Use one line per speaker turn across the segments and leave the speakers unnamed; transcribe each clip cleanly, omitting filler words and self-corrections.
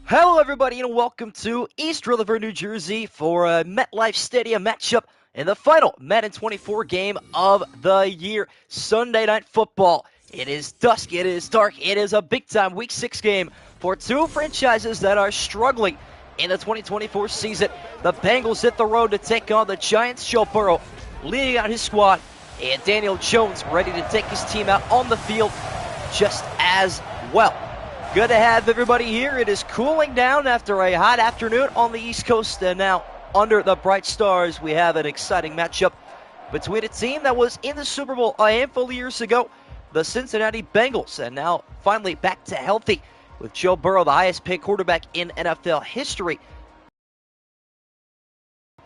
Hello, everybody, and welcome to East Rutherford, New Jersey for a MetLife Stadium matchup in the final Madden 24 game of the year, Sunday Night Football. It is dusk, it is dark, it is a big-time Week 6 game for two franchises that are struggling in the 2024 season. The Bengals hit the road to take on the Giants. Joe Burrow leading out his squad, and Daniel Jones ready to take his team out on the field just as well. Good to have everybody here. It is cooling down after a hot afternoon on the East Coast, and now under the bright stars, we have an exciting matchup between a team that was in the Super Bowl a handful of years ago, the Cincinnati Bengals, and now finally back to healthy with Joe Burrow, the highest paid quarterback in NFL history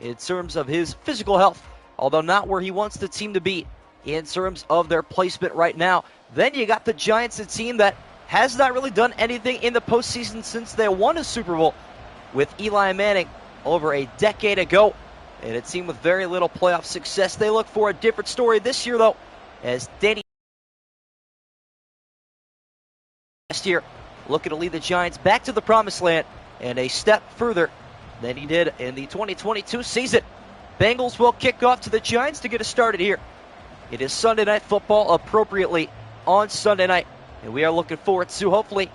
in terms of his physical health, although not where he wants the team to be in terms of their placement right now. Then you got the Giants, a team that has not really done anything in the postseason since they won a Super Bowl with Eli Manning over a decade ago, and a team with very little playoff success. They look for a different story this year, though, as Danny last year looking to lead the Giants back to the promised land and a step further than he did in the 2022 season. Bengals will kick off to the Giants to get us started here. It is Sunday Night Football, appropriately on Sunday night. And we are looking forward to, hopefully,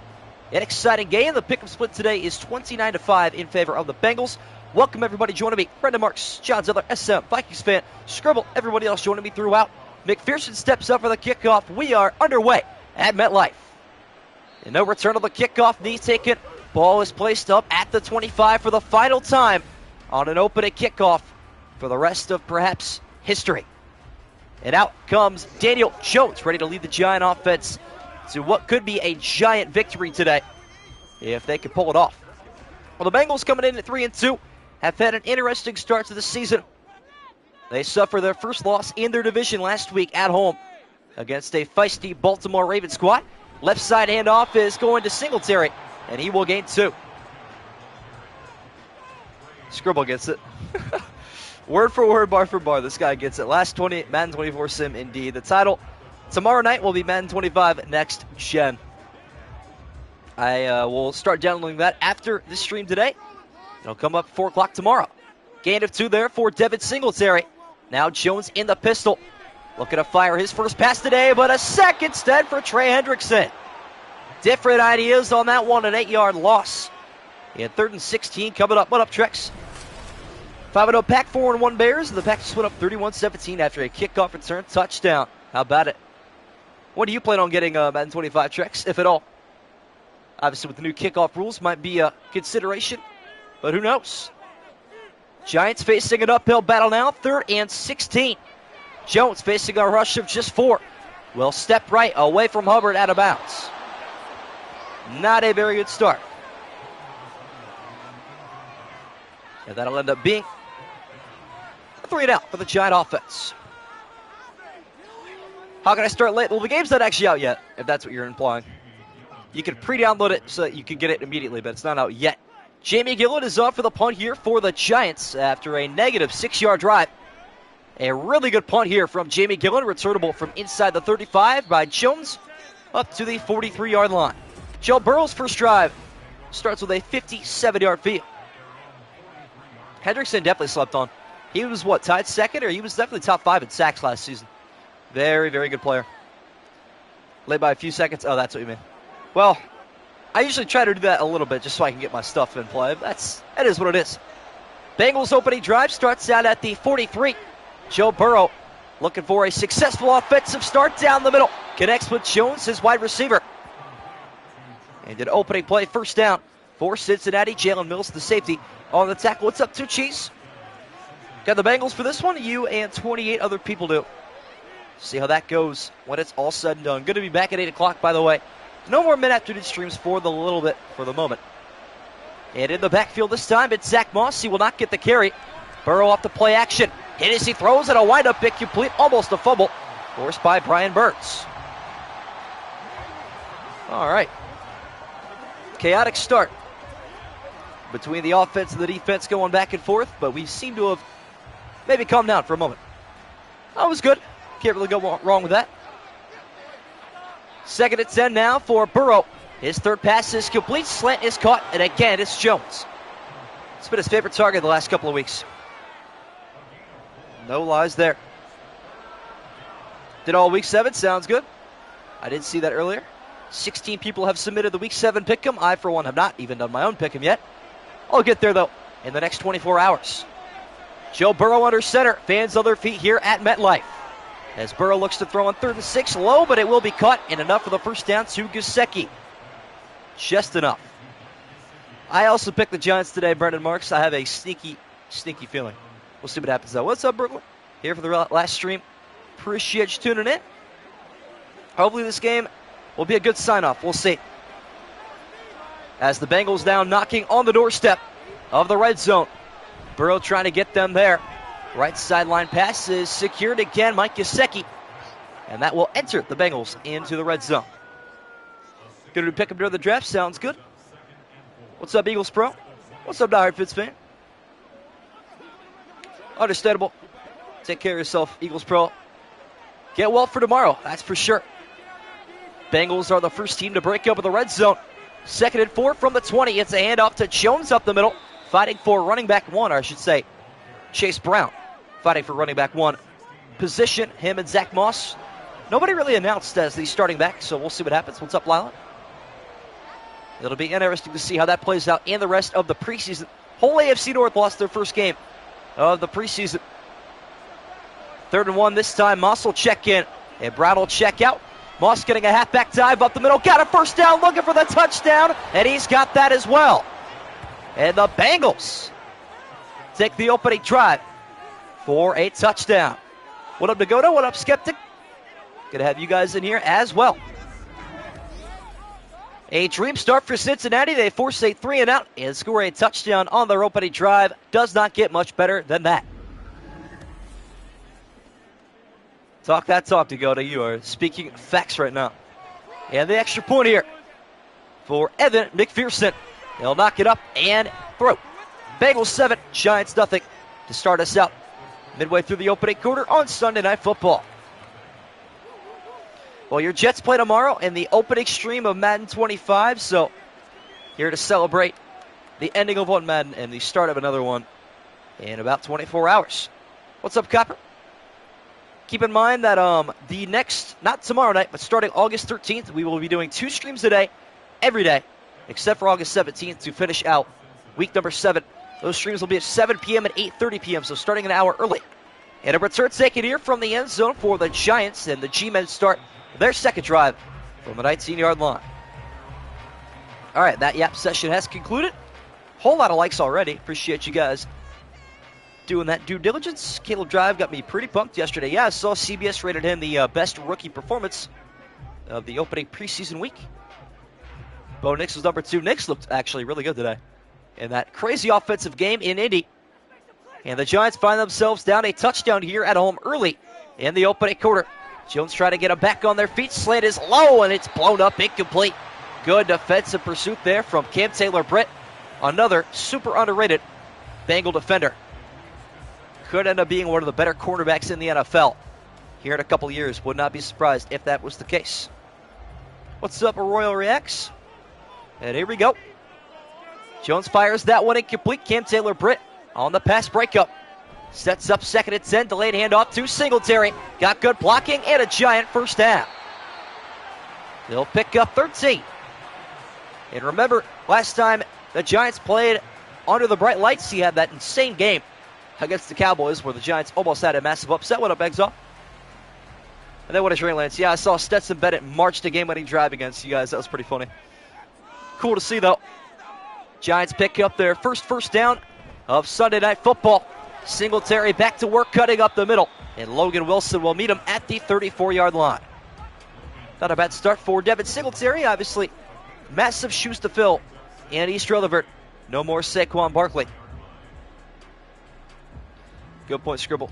an exciting game. The pick'em split today is 29-5 in favor of the Bengals. Welcome, everybody, joining me. Brendan Marks, John Zeller, SM, Vikings fan, Scribble, everybody else joining me throughout. McPherson steps up for the kickoff. We are underway at MetLife. And no return of the kickoff. Knee taken. Ball is placed up at the 25 for the final time on an opening kickoff for the rest of, perhaps, history. And out comes Daniel Jones, ready to lead the Giant offense to what could be a giant victory today if they could pull it off. Well, the Bengals coming in at 3-2 have had an interesting start to the season. They suffered their first loss in their division last week at home against a feisty Baltimore Ravens squad. Left side handoff is going to Singletary, and he will gain 2. Scribble gets it. Word for word, bar for bar, this guy gets it. Last Madden 24 sim, indeed. The title tomorrow night will be Madden 25 Next Gen. I will start downloading that after this stream today. It'll come up 4 o'clock tomorrow. Gain of 2 there for Devin Singletary. Now Jones in the pistol. Looking to fire his first pass today, but a sack instead for Trey Hendrickson. Different ideas on that one, an 8-yard loss. And 3rd and 16 coming up. What up, Trex? 5-0 Pack, 4-1 Bears. The Pack split up 31-17 after a kickoff return touchdown. How about it? When do you plan on getting Madden 25, Trex, if at all? Obviously, with the new kickoff rules, might be a consideration, but who knows? Giants facing an uphill battle now, 3rd and 16. Jones facing a rush of just 4. Will step right away from Hubbard, out of bounds. Not a very good start. And that'll end up being a 3-and-out for the Giant offense. How can I start late? Well, the game's not actually out yet, if that's what you're implying. You can pre-download it so that you can get it immediately, but it's not out yet. Jamie Gillen is on for the punt here for the Giants after a negative 6-yard drive. A really good punt here from Jamie Gillen, returnable from inside the 35 by Jones up to the 43-yard line. Joe Burrow's first drive starts with a 57-yard field. Hendrickson definitely slept on. He was, tied second? Or he was definitely top 5 in sacks last season. Very, very good player. Late by a few seconds. Oh, that's what you mean. Well, I usually try to do that a little bit just so I can get my stuff in play. That is what it is. Bengals opening drive starts out at the 43. Joe Burrow looking for a successful offensive start down the middle. Connects with Jones, his wide receiver. And an opening play, first down for Cincinnati. Jalen Mills, the safety, on the tackle. What's up, Two Cheese? Got the Bengals for this one? You and 28 other people do. See how that goes when it's all said and done. Good to be back at 8 o'clock, by the way. No more mid-afternoon streams for the little bit for the moment. And in the backfield this time, it's Zach Moss. He will not get the carry. Burrow off the play action. Hit as he throws it, a wind-up incomplete, almost a fumble. Forced by Brian Burns. All right. Chaotic start between the offense and the defense going back and forth, but we seem to have maybe calmed down for a moment. That was good. Can't really go wrong with that. 2nd and 10 now for Burrow. His third pass is complete. Slant is caught. And again, it's Jones. It's been his favorite target the last couple of weeks. No lies there. Did all week 7. Sounds good. I did see that earlier. 16 people have submitted the week 7 pick'em. I, for one, have not even done my own pick'em yet. I'll get there, though, in the next 24 hours. Joe Burrow under center. Fans on their feet here at MetLife. As Burrow looks to throw on 3rd and 6. Low, but it will be caught. And enough for the first down to Gesicki. Just enough. I also picked the Giants today, Brendan Marks. I have a sneaky feeling. We'll see what happens, though. What's up, Brooklyn? Here for the last stream. Appreciate you tuning in. Hopefully this game will be a good sign-off. We'll see. As the Bengals now knocking on the doorstep of the red zone. Burrow trying to get them there. Right sideline pass is secured again. Mike Gesicki. And that will enter the Bengals into the red zone. Going to pick up during the draft. Sounds good. What's up, Eagles Pro? What's up, Diehard Fitz fan? Understandable. Take care of yourself, Eagles Pro. Get well for tomorrow, that's for sure. Bengals are the first team to break up in the red zone. 2nd and 4 from the 20. It's a handoff to Jones up the middle. Fighting for running back 1, or I should say Chase Brown. Fighting for running back 1 position. Him and Zach Moss. Nobody really announced as the starting back, so we'll see what happens. What's up, Lila? It'll be interesting to see how that plays out in the rest of the preseason. Whole AFC North lost their first game of the preseason. 3rd and 1 this time. Moss will check in, and Brown will check out. Moss getting a halfback dive up the middle. Got a first down, looking for the touchdown, and he's got that as well. And the Bengals take the opening drive for a touchdown. What up, Nagoda? What up, Skeptic? Good to have you guys in here as well. A dream start for Cincinnati. They force a 3-and-out and score a touchdown on their opening drive. Does not get much better than that. Talk that talk, Dakota. You are speaking facts right now. And the extra point here for Evan McPherson. He'll knock it up and throw. Bengals 7, Giants nothing to start us out midway through the opening quarter on Sunday Night Football. Well, your Jets play tomorrow in the opening stream of Madden 25, so here to celebrate the ending of one Madden and the start of another one in about 24 hours. What's up, Copper? Keep in mind that the next, not tomorrow night, but starting August 13th, we will be doing 2 streams a day, every day, except for August 17th to finish out week number 7. Those streams will be at 7 p.m. and 8:30 p.m., so starting an hour early. And a return taken here from the end zone for the Giants, and the G-Men start their second drive from the 19-yard line. All right, that Yap session has concluded. Whole lot of likes already. Appreciate you guys doing that due diligence. Caleb Drive got me pretty pumped yesterday. Yeah, I saw CBS rated him the best rookie performance of the opening preseason week. Bo Nix was number 2. Nix looked actually really good today in that crazy offensive game in Indy. And the Giants find themselves down a touchdown here at home early in the opening quarter. Jones trying to get them back on their feet. Slant is low, and it's blown up incomplete. Good defensive pursuit there from Cam Taylor-Britt. Another super underrated Bengal defender. Could end up being one of the better cornerbacks in the NFL here in a couple years. Would not be surprised if that was the case. What's up, Royal Reacts? And here we go. Jones fires that one incomplete. Cam Taylor-Britt on the pass breakup. Sets up 2nd and 10. Delayed handoff to Singletary. Got good blocking and a giant first down. They'll pick up 13. And remember, last time the Giants played under the bright lights, he had that insane game against the Cowboys where the Giants almost had a massive upset. What up, Exo? And then what is Raylance? Yeah, I saw Stetson Bennett march the game-winning drive against you guys. That was pretty funny. Cool to see, though. Giants pick up their first down of Sunday Night Football. Singletary back to work, cutting up the middle. And Logan Wilson will meet him at the 34-yard line. Not a bad start for Devin Singletary. Obviously, massive shoes to fill in East Rutherford. No more Saquon Barkley. Good point, Scribble.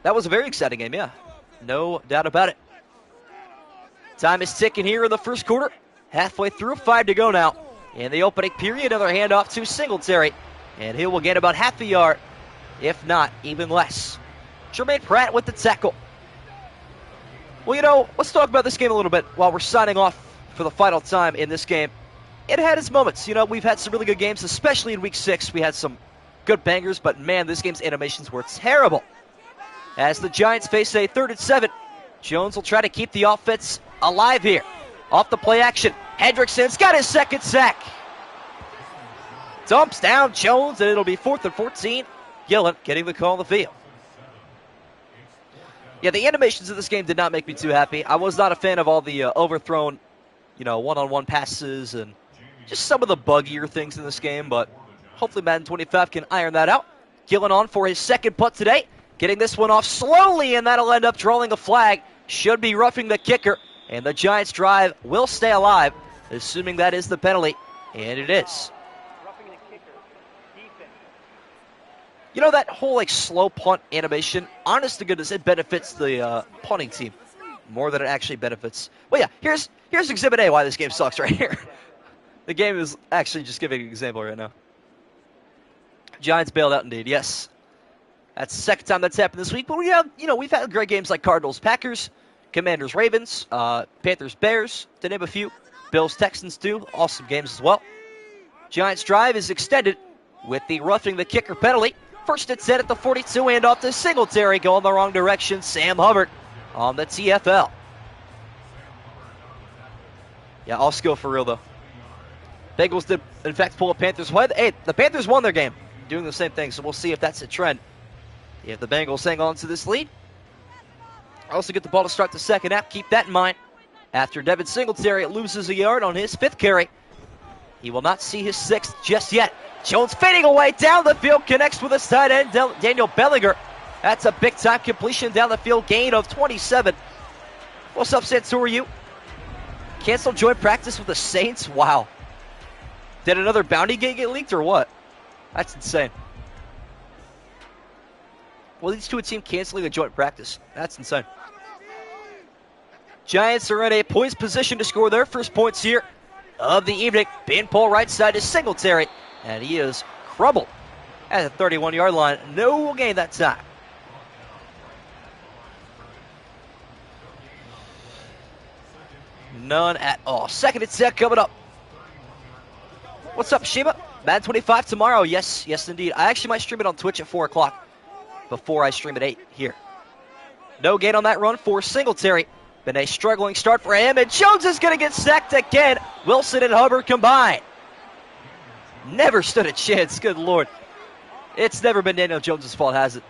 That was a very exciting game, yeah. No doubt about it. Time is ticking here in the first quarter. Halfway through, 5 to go now. In the opening period, another handoff to Singletary. And he will get about half a yard, if not even less. Jermaine Pratt with the tackle. Well, you know, let's talk about this game a little bit while we're signing off for the final time in this game. It had its moments. You know, we've had some really good games, especially in Week 6. We had some good bangers, but man, this game's animations were terrible. As the Giants face a 3rd and 7, Jones will try to keep the offense alive here. Off the play action, Hendrickson's got his 2nd sack. Dumps down Jones, and it'll be 4th and 14. Gillen getting the call on the field. Yeah, the animations of this game did not make me too happy. I was not a fan of all the overthrown, one-on-one passes and just some of the buggier things in this game, but hopefully Madden 25 can iron that out. Gillen on for his 2nd punt today, getting this one off slowly, and that'll end up drawing a flag. Should be roughing the kicker, and the Giants' drive will stay alive, assuming that is the penalty, and it is. You know, that whole slow punt animation, honest to goodness, it benefits the punting team more than it actually benefits. Well, yeah, here's Exhibit A why this game sucks right here. The game is actually just giving an example right now. Giants bailed out indeed, yes. That's the 2nd time that's happened this week, but we've had great games like Cardinals, Packers, Commanders, Ravens, Panthers, Bears, to name a few. Bills, Texans too, awesome games as well. Giants' drive is extended with the roughing the kicker penalty. First and 10 at the 42, and off to Singletary, going the wrong direction. Sam Hubbard on the TFL. Yeah, I'll go for real, though. Bengals did, in fact, pull a Panthers. Hey, the Panthers won their game, doing the same thing, so we'll see if that's a trend. If the Bengals hang on to this lead. Also get the ball to start the second half. Keep that in mind. After Devin Singletary loses a yard on his 5th carry, he will not see his 6th just yet. Jones fading away down the field, connects with his tight end, Daniel Bellinger. That's a big-time completion down the field, gain of 27. What's up, Santorio? Canceled joint practice with the Saints? Wow. Did another bounty gate get leaked or what? That's insane. Well, these two a team canceling a joint practice. That's insane. Giants are in a poised position to score their first points here of the evening. Pin pull right side is Singletary, and he is crumbled at the 31-yard line. No gain that time. None at all. 2nd and 10 coming up. What's up, Sheba? Madden 25 tomorrow. Yes, indeed. I actually might stream it on Twitch at 4 o'clock before I stream at 8 here. No gain on that run for Singletary. Been a struggling start for him, and Jones is going to get sacked again. Wilson and Hubbard combined. Never stood a chance, good Lord. It's never been Daniel Jones' fault, has it?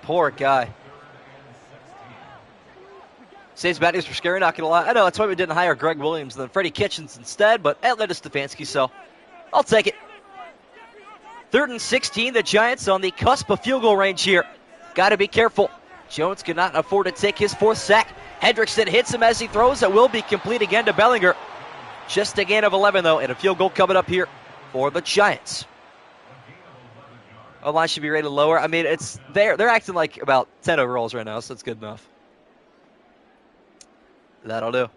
Poor guy. Saves bad news for scary, not going to lie. I know, that's why we didn't hire Greg Williams and then Freddie Kitchens instead, but that led to Stefanski, so I'll take it. 3rd and 16, the Giants on the cusp of field goal range here. Got to be careful. Jones cannot afford to take his 4th sack. Hendrickson hits him as he throws. It will be complete again to Bellinger. Just a gain of 11, though, and a field goal coming up here for the Giants. O-line should be rated lower. I mean, they're acting like about 10 overalls right now, so it's good enough. That'll do.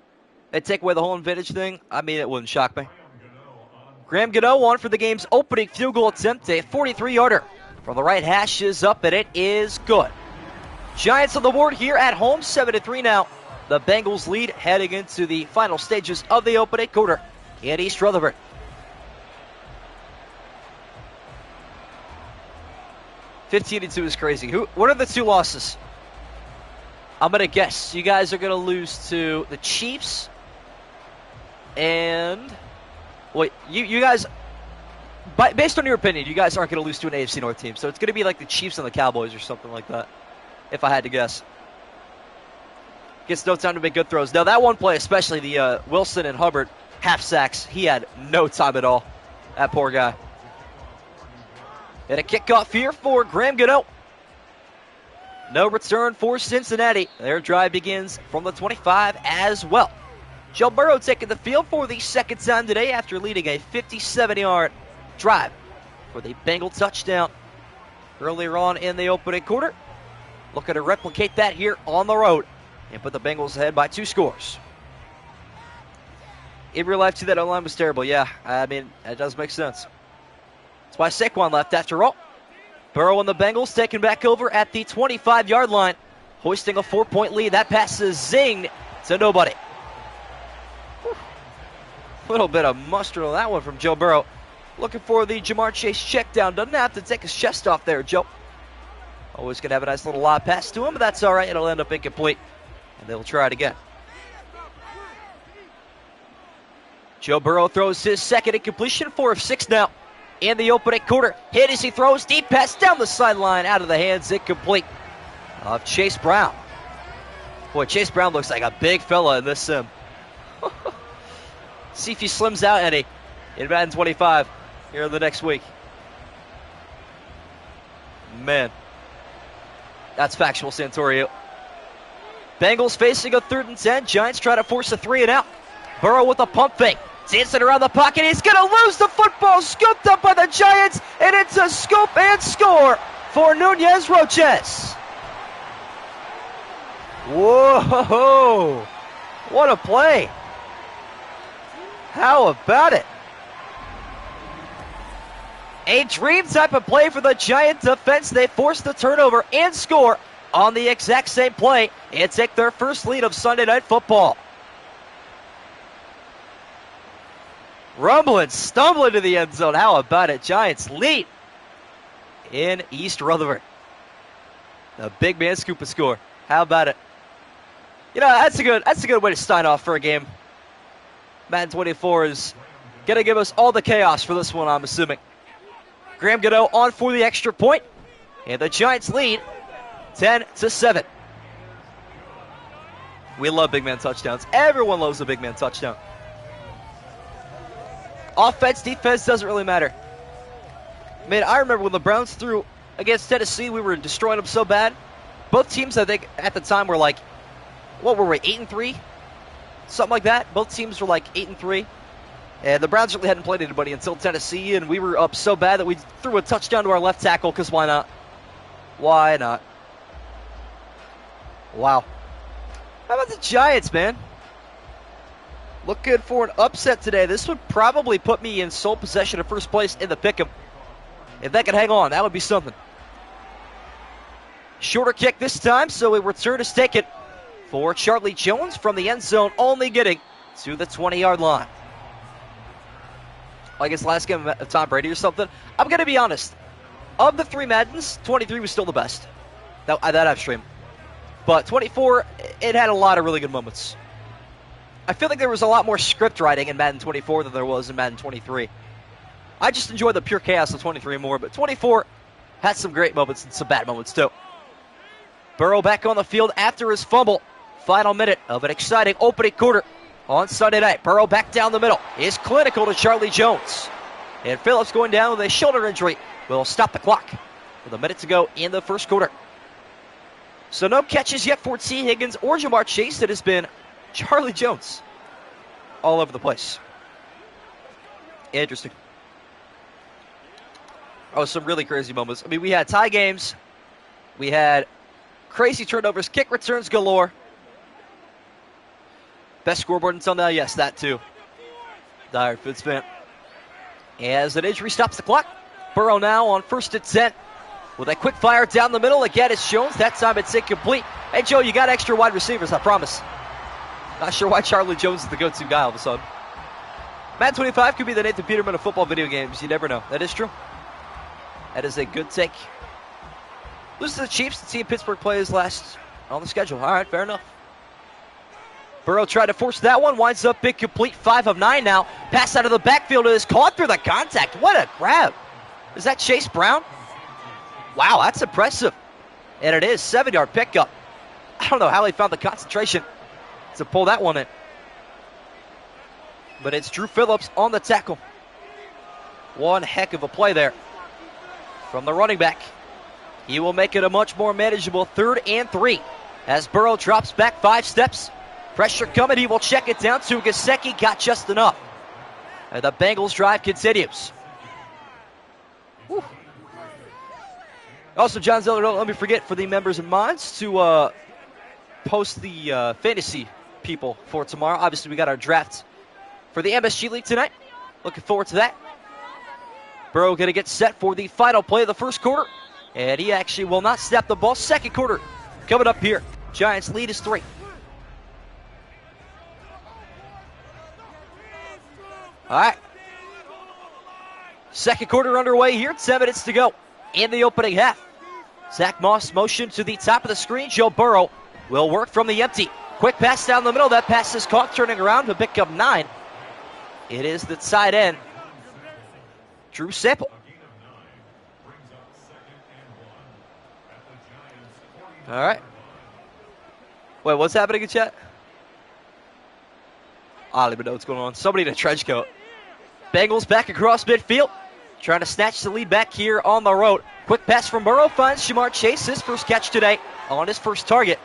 They take away the whole vintage thing. I mean, it wouldn't shock me. Graham Gano on for the game's opening field goal attempt. A 43-yarder from the right hash is up, and it is good. Giants on the board here at home, 7-3 now. The Bengals lead heading into the final stages of the opening quarter in East Rutherford. $15-2 is crazy. What are the 2 losses? I'm going to guess you guys are going to lose to the Chiefs and... Wait, you guys... Based on your opinion, you guys aren't going to lose to an AFC North team. So it's going to be like the Chiefs and the Cowboys or something like that, if I had to guess. Gets no time to make good throws. Now, that one play, especially the Wilson and Hubbard half sacks, he had no time at all. That poor guy. And a kickoff here for Graham Gano. No return for Cincinnati. Their drive begins from the 25 as well. Joe Burrow taking the field for the 2nd time today after leading a 57-yard drive for the Bengal touchdown earlier on in the opening quarter. Looking to replicate that here on the road and put the Bengals ahead by 2 scores. In real life, too, that O-line was terrible. Yeah, I mean, it does make sense. That's why Saquon left after all. Burrow and the Bengals taken back over at the 25-yard line, hoisting a 4-point lead. That pass is zinged to nobody. A little bit of mustard on that one from Joe Burrow. Looking for the Jamar Chase check down. Doesn't have to take his chest off there, Joe. Always going to have a nice little lob pass to him, but that's all right. It'll end up incomplete, and they'll try it again. Joe Burrow throws his second incompletion, 4 of 6 now in the opening quarter. Hit as he throws, deep pass down the sideline, out of the hands, incomplete of Chase Brown. Boy, Chase Brown looks like a big fella in this sim. See if he slims out any in Madden 25 here in the next week. Man, that's factual, Santorio. Bengals facing a 3rd and 10. Giants try to force a 3 and out. Burrow with a pump fake. Dancing around the pocket. He's going to lose the football. Scooped up by the Giants. And it's a scoop and score for Nunez Roches. Whoa. What a play. How about it? A dream type of play for the Giant defense. They force the turnover and score on the exact same play and take their first lead of Sunday Night Football. Rumbling, stumbling to the end zone. How about it? Giants lead in East Rutherford. The big man scoop and score. How about it? You know, that's a good way to sign off for a game. Madden 24 is going to give us all the chaos for this one, I'm assuming. Graham Gano on for the extra point, and the Giants lead 10-7. We love big man touchdowns. Everyone loves a big man touchdown. Offense, defense, doesn't really matter. Man, I remember when the Browns threw against Tennessee, we were destroying them so bad. Both teams, I think, at the time were like, what were we, 8-3? Something like that. Both teams were like 8-3. And the Browns really hadn't played anybody until Tennessee, and we were up so bad that we threw a touchdown to our left tackle, because why not? Why not? Wow. How about the Giants, man? Looking for an upset today. This would probably put me in sole possession of first place in the pick'em. If that could hang on, that would be something. Shorter kick this time, so a return is taken for Charlie Jones from the end zone, only getting to the 20-yard line. Like his last game of Tom Brady or something. I'm going to be honest. Of the 3 Maddens, 23 was still the best. That I've streamed. But 24, it had a lot of really good moments. I feel like there was a lot more script writing in Madden 24 than there was in Madden 23. I just enjoy the pure chaos of 23 more, but 24 had some great moments and some bad moments too. Burrow back on the field after his fumble. Final minute of an exciting opening quarter on Sunday night. Burrow back down the middle is clinical to Charlie Jones. And Phillips going down with a shoulder injury will stop the clock with a minute to go in the first quarter. So no catches yet for T. Higgins or Jamar Chase. It has been Charlie Jones all over the place. Interesting. Oh, some really crazy moments. I mean, we had tie games. We had crazy turnovers, kick returns galore. Best scoreboard until now, yes, that too. Dire Foods fan. As an injury stops the clock. Burrow now on 1st and 10. With a quick fire down the middle. Again, it's Jones. That time it's incomplete. Hey, Joe, you got extra wide receivers, I promise. Not sure why Charlie Jones is the go-to guy all of a sudden. Madden 25 could be the Nathan Peterman of football video games. You never know. That is true. That is a good take. Lose to the Chiefs. The team Pittsburgh plays last on the schedule. All right, fair enough. Burrow tried to force that one. Winds up incomplete. 5 of 9 now. Pass out of the backfield is caught through the contact. What a grab. Is that Chase Brown? Wow, that's impressive. And it is 7-yard pickup. I don't know how he found the concentration to pull that one in. But it's Drew Phillips on the tackle. One heck of a play there from the running back. He will make it a much more manageable 3rd and 3 as Burrow drops back 5 steps. Pressure coming. He will check it down to Gesicki. Got just enough. And the Bengals drive continues. Whew. Also, John Zeller, don't let me forget for the members and mods to post the fantasy people for tomorrow. Obviously, we got our draft for the MSG League tonight. Looking forward to that. Burrow going to get set for the final play of the first quarter. And he actually will not snap the ball. Second quarter coming up here. Giants lead is 3. All right. Second quarter underway here. 10 minutes to go in the opening half. Zach Moss motion to the top of the screen. Joe Burrow will work from the empty. Quick pass down the middle. That pass is caught, turning around to pick up 9. It is the tight end, Drew Sample. All right. Wait, what's happening in chat? I don't even know what's going on. Somebody in a trench coat. Bengals back across midfield. Trying to snatch the lead back here on the road. Quick pass from Burrow finds Shamar Chase. His first catch today on his first target.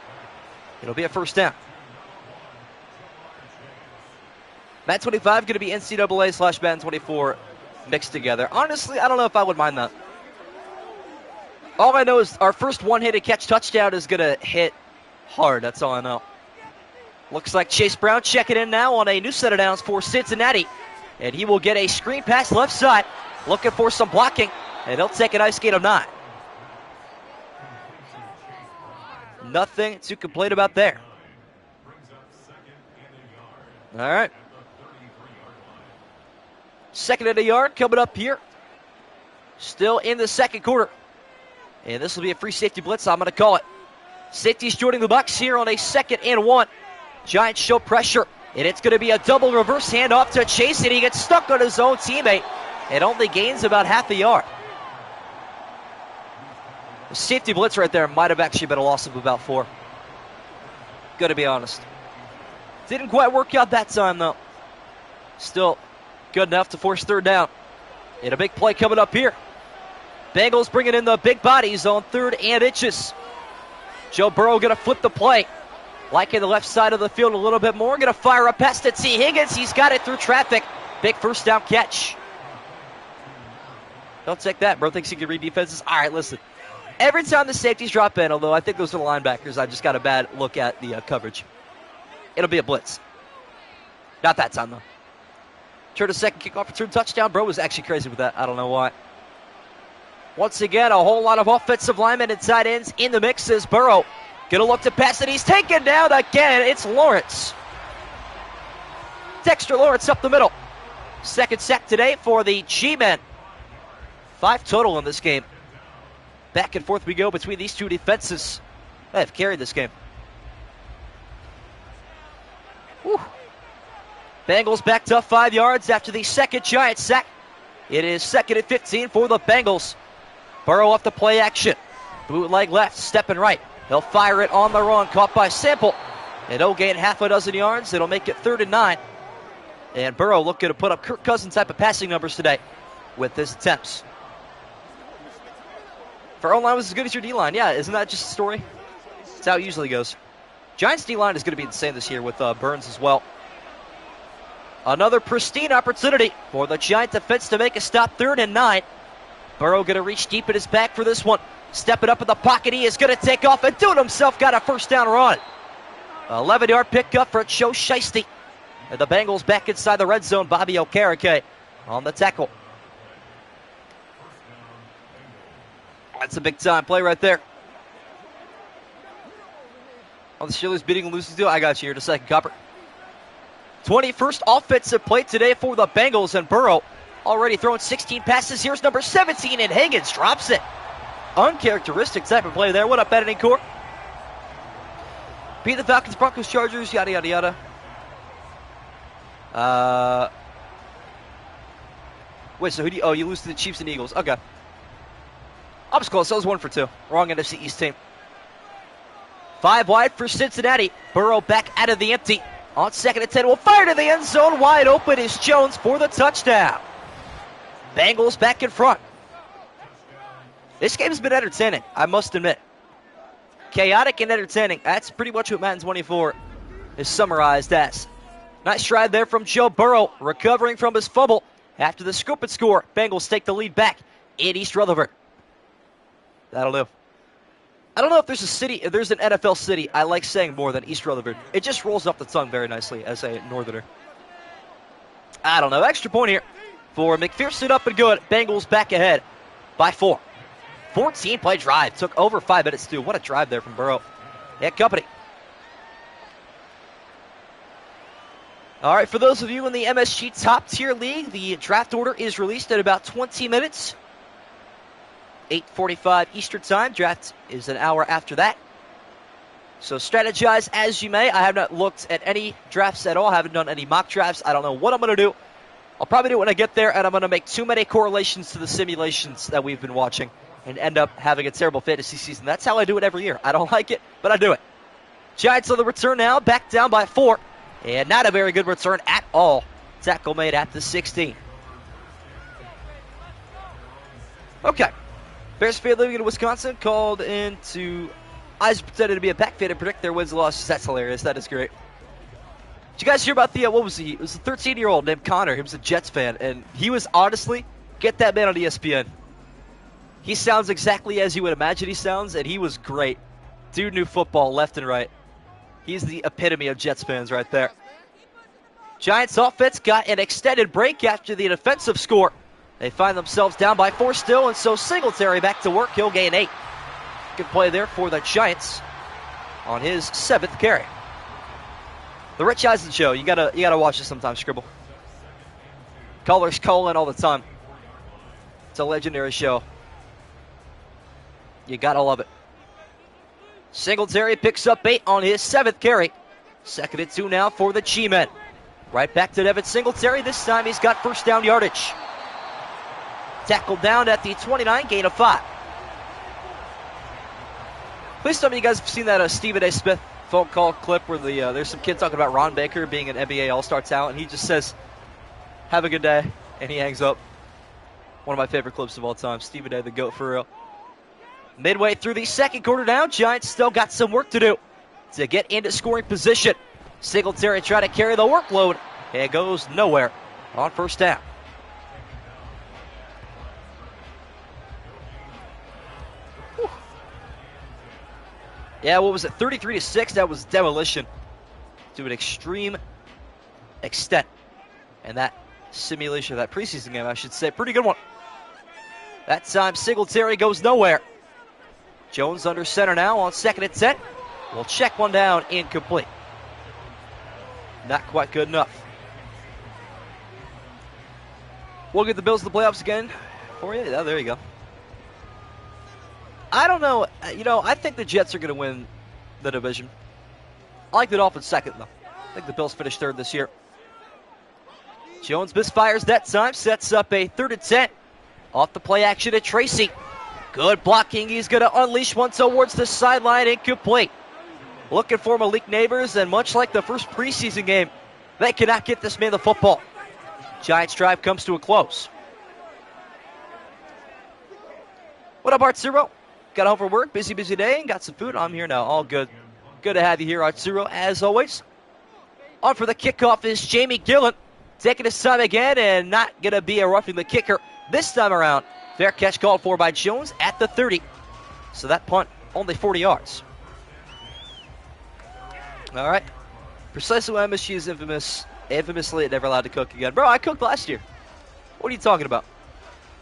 It'll be a first down. Madden 25 going to be NCAA/Madden 24 mixed together. Honestly, I don't know if I would mind that. All I know is our first one-handed catch touchdown is going to hit hard. That's all I know. Looks like Chase Brown checking in now on a new set of downs for Cincinnati. And he will get a screen pass left side. Looking for some blocking. And he'll take a nice gain of 9. Nothing to complain about there. All right. Second and a yard coming up here. Still in the second quarter. And this will be a free safety blitz, I'm going to call it. Safety's joining the Bucs here on a 2nd and 1. Giants show pressure. And it's going to be a double reverse handoff to Chase. And he gets stuck on his own teammate. And only gains about half a yard. The safety blitz right there might have actually been a loss of about 4. Gonna be honest. Didn't quite work out that time, though. Still good enough to force third down. And a big play coming up here. Bengals bringing in the big bodies on 3rd and inches. Joe Burrow going to flip the play. Liking the left side of the field a little bit more. Going to fire a pass to T. Higgins. He's got it through traffic. Big first down catch. Don't take that. Bro thinks he can read defenses. All right, listen. Every time the safeties drop in, although I think those are the linebackers, I just got a bad look at the coverage. It'll be a blitz. Not that time, though. Turn a second kickoff return touchdown. Bro was actually crazy with that. I don't know why. Once again, a whole lot of offensive linemen and tight ends in the mix as Burrow going to look to pass it. He's taken down again. It's Lawrence. Dexter Lawrence up the middle. Second sack today for the G-Men. 5 total in this game. Back and forth we go between these two defenses. They have carried this game. Whew. Bengals backed up 5 yards after the second Giants sack. It is 2nd and 15 for the Bengals. Burrow off the play action. Bootleg left, stepping right. He'll fire it on the run, caught by Sample. And he'll gain half a dozen yards. It'll make it 3rd and 9. And Burrow looking to put up Kirk Cousins type of passing numbers today with his attempts. If our O-line was as good as your D-line, yeah, isn't that just a story? That's how it usually goes. Giants D-line is going to be insane this year with Burns as well. Another pristine opportunity for the Giant defense to make a stop. 3rd and 9. Burrow going to reach deep in his back for this one. Stepping up in the pocket. He is going to take off and do it himself. Got a first down run. 11-yard pickup for Joe Shiesty. And the Bengals back inside the red zone. Bobby Okereke on the tackle. That's a big-time play right there. On the Steelers beating and losing deal. I got you here in a second, Copper. 21st offensive play today for the Bengals, and Burrow already throwing 16 passes. Here's number 17, and Higgins drops it. Uncharacteristic type of play there. What up, editing core? Beat the Falcons, Broncos, Chargers, yada, yada, yada. Wait, so who do you... Oh, you lose to the Chiefs and Eagles. Okay. I was close. I was 1 for 2. Wrong NFC East team. 5 wide for Cincinnati. Burrow back out of the empty. On 2nd and 10, will fire to the end zone. Wide open is Jones for the touchdown. Bengals back in front. This game's been entertaining, I must admit. Chaotic and entertaining. That's pretty much what Madden 24 is summarized as. Nice stride there from Joe Burrow, recovering from his fumble. After the scoop and score, Bengals take the lead back in East Rutherford. That'll do. I don't know if there's a city, if there's an NFL city I like saying more than East Rutherford. It just rolls off the tongue very nicely as a northerner. I don't know. Extra point here for McPherson, up and good. Bengals back ahead by 4. 14-play drive. Took over 5 minutes to do. What a drive there from Burrow and company. All right, for those of you in the MSG Top Tier League, the draft order is released in about 20 minutes. 8:45 Eastern Time. Draft is an hour after that. So strategize as you may. I have not looked at any drafts at all. I haven't done any mock drafts. I don't know what I'm going to do. I'll probably do it when I get there, and I'm going to make too many correlations to the simulations that we've been watching and end up having a terrible fantasy season. That's how I do it every year. I don't like it, but I do it. Giants on the return now, back down by 4. And not a very good return at all. Tackle made at the 16. Okay. Bears fan living in Wisconsin called into Eyes pretended to be a Pack fan to predict their wins and losses. That's hilarious. That is great. Did you guys hear about the, what was he? It was a 13-year-old named Connor. He was a Jets fan. And he was honestly, get that man on ESPN. He sounds exactly as you would imagine he sounds, and he was great. Dude knew football left and right. He's the epitome of Jets fans right there. Giants offense got an extended break after the defensive score. They find themselves down by 4 still, and so Singletary back to work. He'll gain 8. Good play there for the Giants on his 7th carry. The Rich Eisen Show. You gotta watch this sometime, Scribble. Callers call in all the time. It's a legendary show. You gotta love it. Singletary picks up 8 on his 7th carry. 2nd and 2 now for the G-Men. Right back to Devin Singletary. This time he's got first down yardage. Tackled down at the 29, gain of 5. Please tell me you guys have seen that Stephen A. Smith phone call clip where there's some kid talking about Ron Baker being an NBA All-Star talent, and he just says, "Have a good day," and he hangs up. One of my favorite clips of all time. Stephen A. the GOAT for real. Midway through the second quarter now, Giants still got some work to do to get into scoring position. Singletary trying to carry the workload. It goes nowhere on first down. Whew. Yeah, what was it? 33-6. That was demolition to an extreme extent. And that simulation, that preseason game, I should say, pretty good one. That time Singletary goes nowhere. Jones under center now on 2nd and 10. We'll check one down, incomplete. Not quite good enough. We'll get the Bills to the playoffs again for you. Oh, there you go. I don't know. I think the Jets are going to win the division. I like the Dolphins second, though. I think the Bills finish 3rd this year. Jones misfires that time. Sets up a 3rd and 10. Off the play action at Tracy. Good blocking. He's going to unleash one towards the sideline. Incomplete. Looking for Malik Neighbors, and much like the first preseason game, they cannot get this man the football. Giants drive comes to a close. What up, Arturo? Got home from work, busy day, and got some food. I'm here now, all good. Good to have you here, Arturo, as always. On for the kickoff is Jamie Gillen, taking his time again, and not going to be a roughing the kicker this time around. Fair catch called for by Jones at the 30. So that punt, only 40 yards. All right. Precisely why MSG is infamously never allowed to cook again. Bro, I cooked last year. What are you talking about?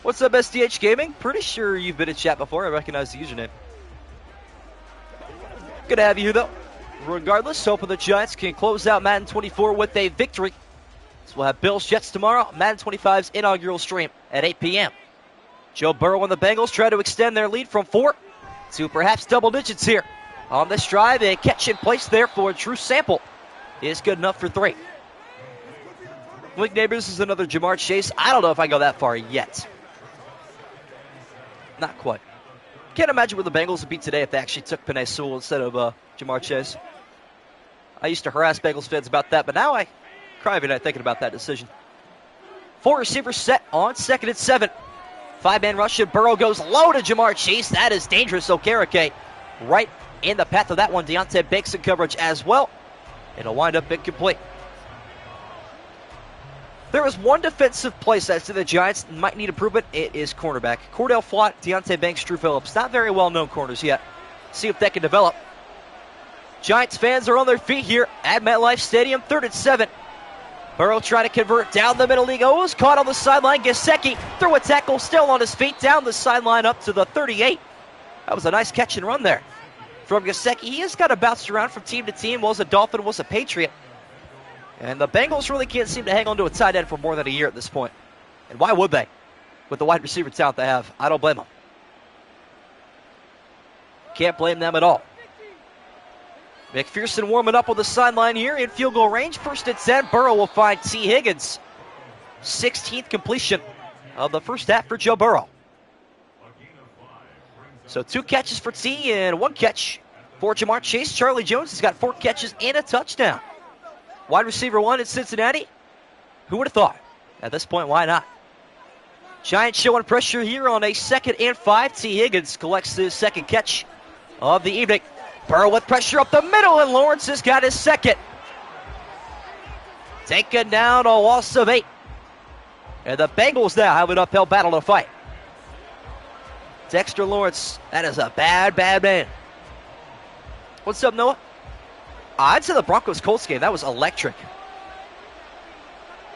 What's up, SDH Gaming? Pretty sure you've been in chat before. I recognize the username. Good to have you here, though. Regardless, hoping the Giants can close out Madden 24 with a victory. So we'll have Bills Jets tomorrow. Madden 25's inaugural stream at 8 p.m. Joe Burrow and the Bengals try to extend their lead from 4 to perhaps double digits here. On this drive, a catch in place there for Drew Sample is good enough for 3. Malik Neighbors is another Jamar Chase. I don't know if I go that far yet. Not quite. Can't imagine where the Bengals would be today if they actually took Penei Sewell instead of Jamar Chase. I used to harass Bengals fans about that, but now I cry every night thinking about that decision. 4 receivers set on 2nd and 7. 5-man rush, and Burrow goes low to Jamar Chase. That is dangerous. Okereke right in the path of that one. Deontay Banks in coverage as well. It'll wind up incomplete. There is one defensive place that the Giants might need improvement. It is cornerback. Cordell Flott, Deontay Banks, Drew Phillips. Not very well-known corners yet. See if that can develop. Giants fans are on their feet here at MetLife Stadium. 3rd and 7. Burrow trying to convert down the middle. He goes. Caught on the sideline. Gesicki through a tackle. Still on his feet. Down the sideline up to the 38. That was a nice catch and run there from Gesicki. He has got to bounce around from team to team. Was a Dolphin, was a Patriot. And the Bengals really can't seem to hang on to a tight end for more than a year at this point. And why would they? With the wide receiver talent they have, I don't blame them. Can't blame them at all. McPherson warming up on the sideline here in field goal range. First and 10. Burrow will find T. Higgins. 16th completion of the first half for Joe Burrow. So 2 catches for T and 1 catch for Jamar Chase. Charlie Jones has got 4 catches and a touchdown. Wide receiver 1 in Cincinnati. Who would have thought? At this point, why not? Giants showing pressure here on a 2nd and 5. T. Higgins collects his 2nd catch of the evening. Burrow with pressure up the middle, and Lawrence has got his 2nd. Taken down a loss of 8. And the Bengals now have an uphill battle to fight. Dexter Lawrence, that is a bad, bad man. What's up, Noah? I'd say the Broncos-Colts game, that was electric.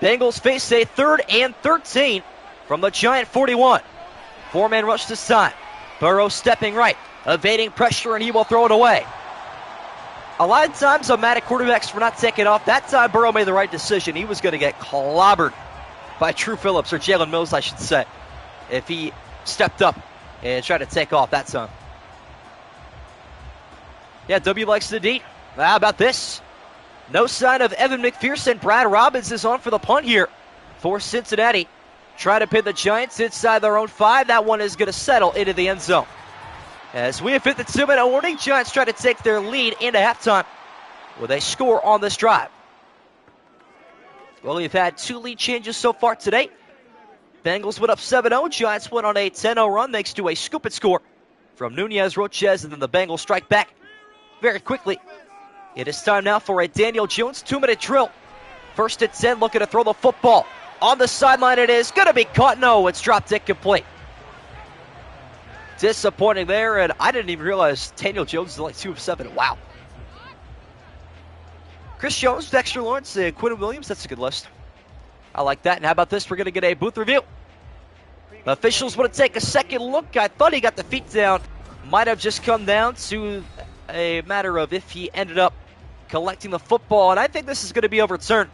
Bengals face a 3rd and 13 from the Giant 41. 4-man rush this time. Burrow stepping right, evading pressure, and he will throw it away. A lot of times I'm mad at quarterbacks for not taking off. That time Burrow made the right decision. He was going to get clobbered by True Phillips, or Jalen Mills, I should say, if he stepped up and tried to take off that time. Yeah, W likes the D. How about this? No sign of Evan McPherson. Brad Robbins is on for the punt here for Cincinnati. Trying to pin the Giants inside their own 5. That one is going to settle into the end zone. As we have hit the 2-minute warning, Giants try to take their lead into halftime with a score on this drive. Well, we've had 2 lead changes so far today. Bengals went up 7-0. Giants went on a 10-0 run thanks to a scoop and score from Nunez Rochez, and then the Bengals strike back very quickly. It is time now for a Daniel Jones 2-minute drill. First and 10, looking to throw the football. On the sideline it is. Going to be caught. No, it's dropped incomplete. Disappointing there, and I didn't even realize Daniel Jones is like 2 of 7. Wow. Chris Jones, Dexter Lawrence, and Quinn Williams. That's a good list. I like that. And how about this? We're going to get a booth review. The officials want to take a second look. I thought he got the feet down. Might have just come down to a matter of if he ended up collecting the football, and I think this is going to be overturned.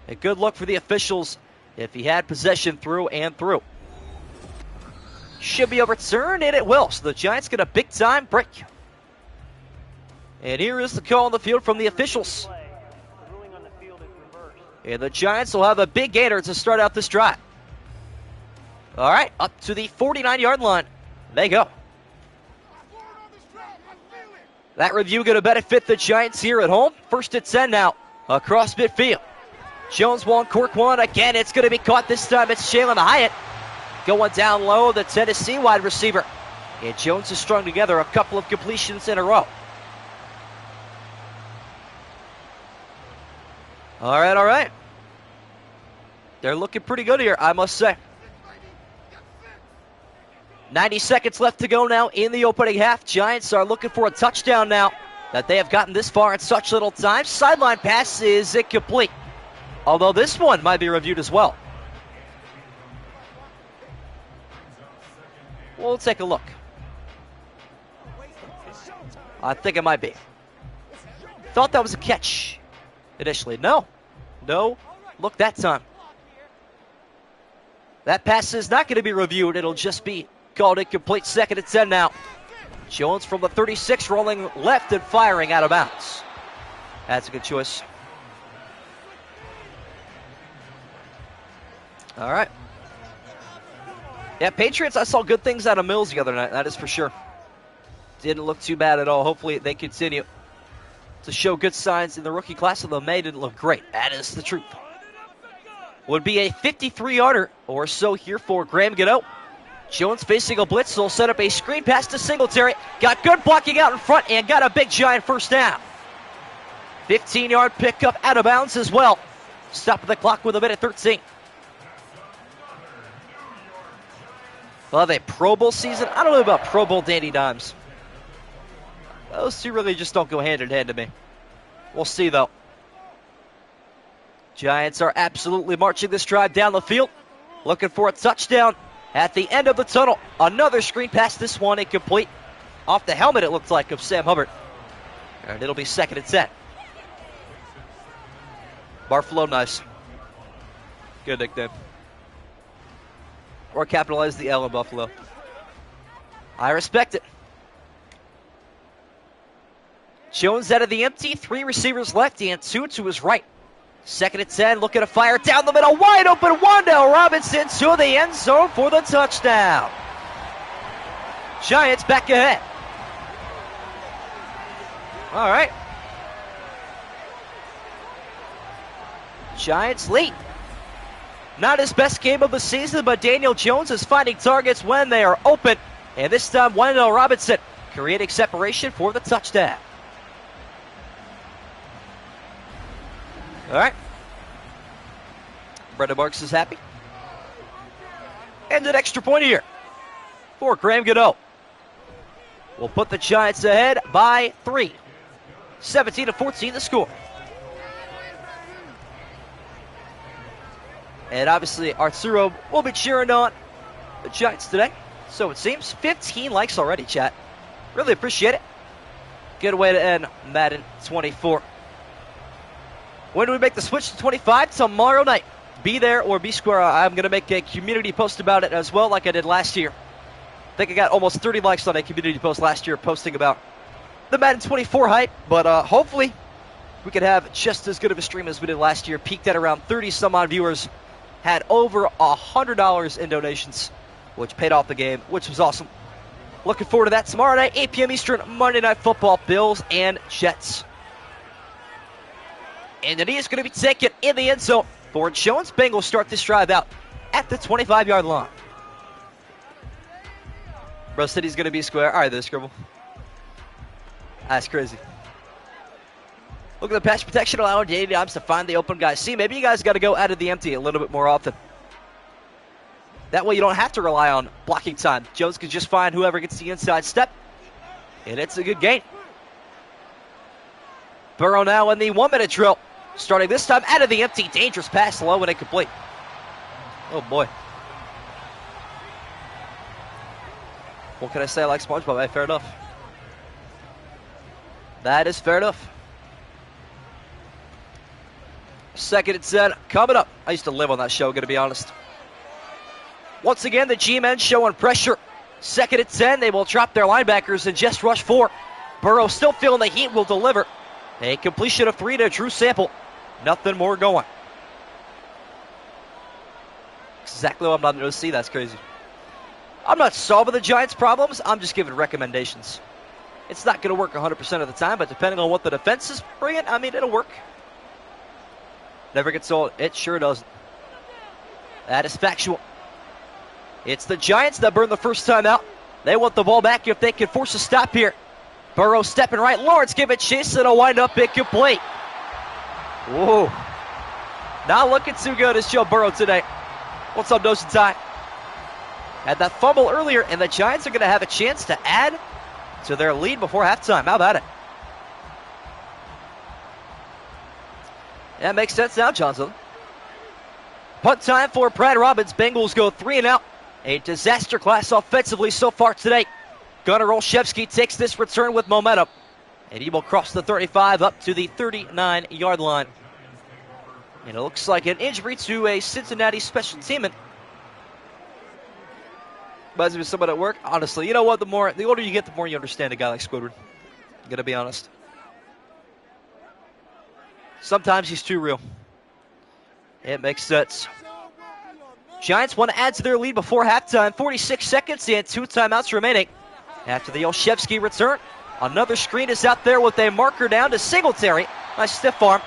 A good look for the officials if he had possession through and through. Should be overturned, and it will. So the Giants get a big-time break. And here is the call on the field from the officials. And the Giants will have a big gainer to start out this drive. All right, up to the 49-yard line. They go. That review going to benefit the Giants here at home. First and 10 now across midfield. Jones one, Cork one. Again, it's going to be caught this time. It's Jalen Hyatt going down low, the Tennessee wide receiver. And Jones has strung together a couple of completions in a row. All right. They're looking pretty good here, I must say. 90 seconds left to go now in the opening half. Giants are looking for a touchdown now that they have gotten this far in such little time. Sideline pass is incomplete, although this one might be reviewed as well. We'll take a look. I think it might be. Thought that was a catch initially. No look that time. That pass is not going to be reviewed. It'll just be called incomplete. 2nd and 10 now. Jones from the 36 rolling left and firing out of bounds. That's a good choice. All right. Yeah, Patriots, I saw good things out of Mills the other night. That is for sure. Didn't look too bad at all. Hopefully they continue to show good signs in the rookie class, although May didn't look great. That is the truth. Would be a 53-yarder or so here for Graham Gano. Jones facing a blitz, so he'll set up a screen pass to Singletary. Got good blocking out in front and got a big Giant first down. 15-yard pickup out of bounds as well. Stop the clock with a minute 13. We'll have a Pro Bowl season. I don't know about Pro Bowl Dandy Dimes. Those two really just don't go hand in hand to me. We'll see, though. Giants are absolutely marching this drive down the field. Looking for a touchdown at the end of the tunnel. Another screen pass, this one incomplete. Off the helmet, it looked like, of Sam Hubbard. And it'll be 2nd and 10. Barflow, nice. Good nickname. Or capitalize the L in Buffalo. I respect it. Jones out of the empty. 3 receivers left and 2 to his right. 2nd and 10. Looking to fire down the middle. Wide open. Wan'Dale Robinson to the end zone for the touchdown. Giants back ahead. All right. Giants lead. Not his best game of the season, but Daniel Jones is finding targets when they are open. And this time, Wan'Dale Robinson creating separation for the touchdown. All right. Brendan Marks is happy. And an extra point here for Graham Gano. Will put the Giants ahead by 3. 17-14 the score. And obviously, Arturo will be cheering on the Giants today. So it seems 15 likes already, chat. Really appreciate it. Good way to end Madden 24. When do we make the switch to 25? Tomorrow night. Be there or be square. I'm going to make a community post about it as well, like I did last year. I think I got almost 30 likes on a community post last year posting about the Madden 24 hype. But hopefully, we could have just as good of a stream as we did last year. Peaked at around 30-some-odd viewers. Had over $100 in donations, which paid off the game, which was awesome. Looking forward to that tomorrow night, 8 p.m. Eastern, Monday Night Football, Bills and Jets. And the knee is going to be taken in the end zone for Jones. Bengals start this drive out at the 25-yard line. Bro said he's going to be square. All right, there's Scribble. That's crazy. Look at the pass protection, allowing Danny Dimes to find the open guy. See, maybe you guys got to go out of the empty a little bit more often. That way you don't have to rely on blocking time. Jones can just find whoever gets the inside step, and it's a good gain. Burrow now in the 1-minute drill. Starting this time out of the empty. Dangerous pass, low and incomplete. Oh, boy. What can I say? I like SpongeBob. Hey, fair enough. That is fair enough. 2nd and 10 coming up. I used to live on that show, gonna be honest. Once again, the G-men showing pressure. 2nd and 10, they will drop their linebackers and just rush 4. Burrow still feeling the heat, will deliver. A completion of 3 to Drew Sample. Nothing more going. Exactly what I'm not going to see. That's crazy. I'm not solving the Giants' problems. I'm just giving recommendations. It's not going to work 100% of the time, but depending on what the defense is bringing, I mean, it'll work. Never gets old. It sure doesn't. That is factual. It's the Giants that burned the first time out. They want the ball back if they can force a stop here. Burrow stepping right. Lawrence giving chase, and it'll wind up incomplete. Whoa. Not looking too good as Joe Burrow today. What's up, Dose and Ty? Had that fumble earlier, and the Giants are going to have a chance to add to their lead before halftime. How about it? That makes sense now, Johnson. Punt time for Brad Robbins. Bengals go 3 and out. A disaster class offensively so far today. Gunnar Olszewski takes this return with momentum, and he will cross the 35 up to the 39-yard line. And it looks like an injury to a Cincinnati special teaman. Reminds me of someone at work. Honestly, you know what? The older you get, the more you understand a guy like Squidward. I'm going to be honest. Sometimes he's too real. It makes sense. Giants want to add to their lead before halftime. 46 seconds and 2 timeouts remaining. After the Olszewski return, another screen is out there with a marker down to Singletary. Nice stiff arm.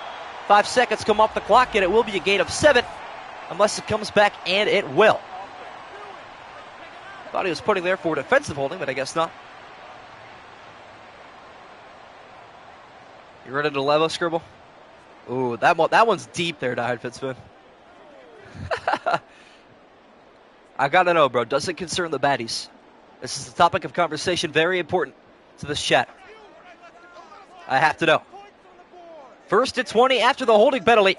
5 seconds come off the clock, and it will be a gain of 7, unless it comes back, and it will. Thought he was putting there for defensive holding, but I guess not. You ready to level, Scribble? Ooh, that one's deep there, Diehard Fitzman. I gotta know, bro. Does it concern the baddies? This is a topic of conversation very important to this chat. I have to know. 1st and 20 after the holding penalty.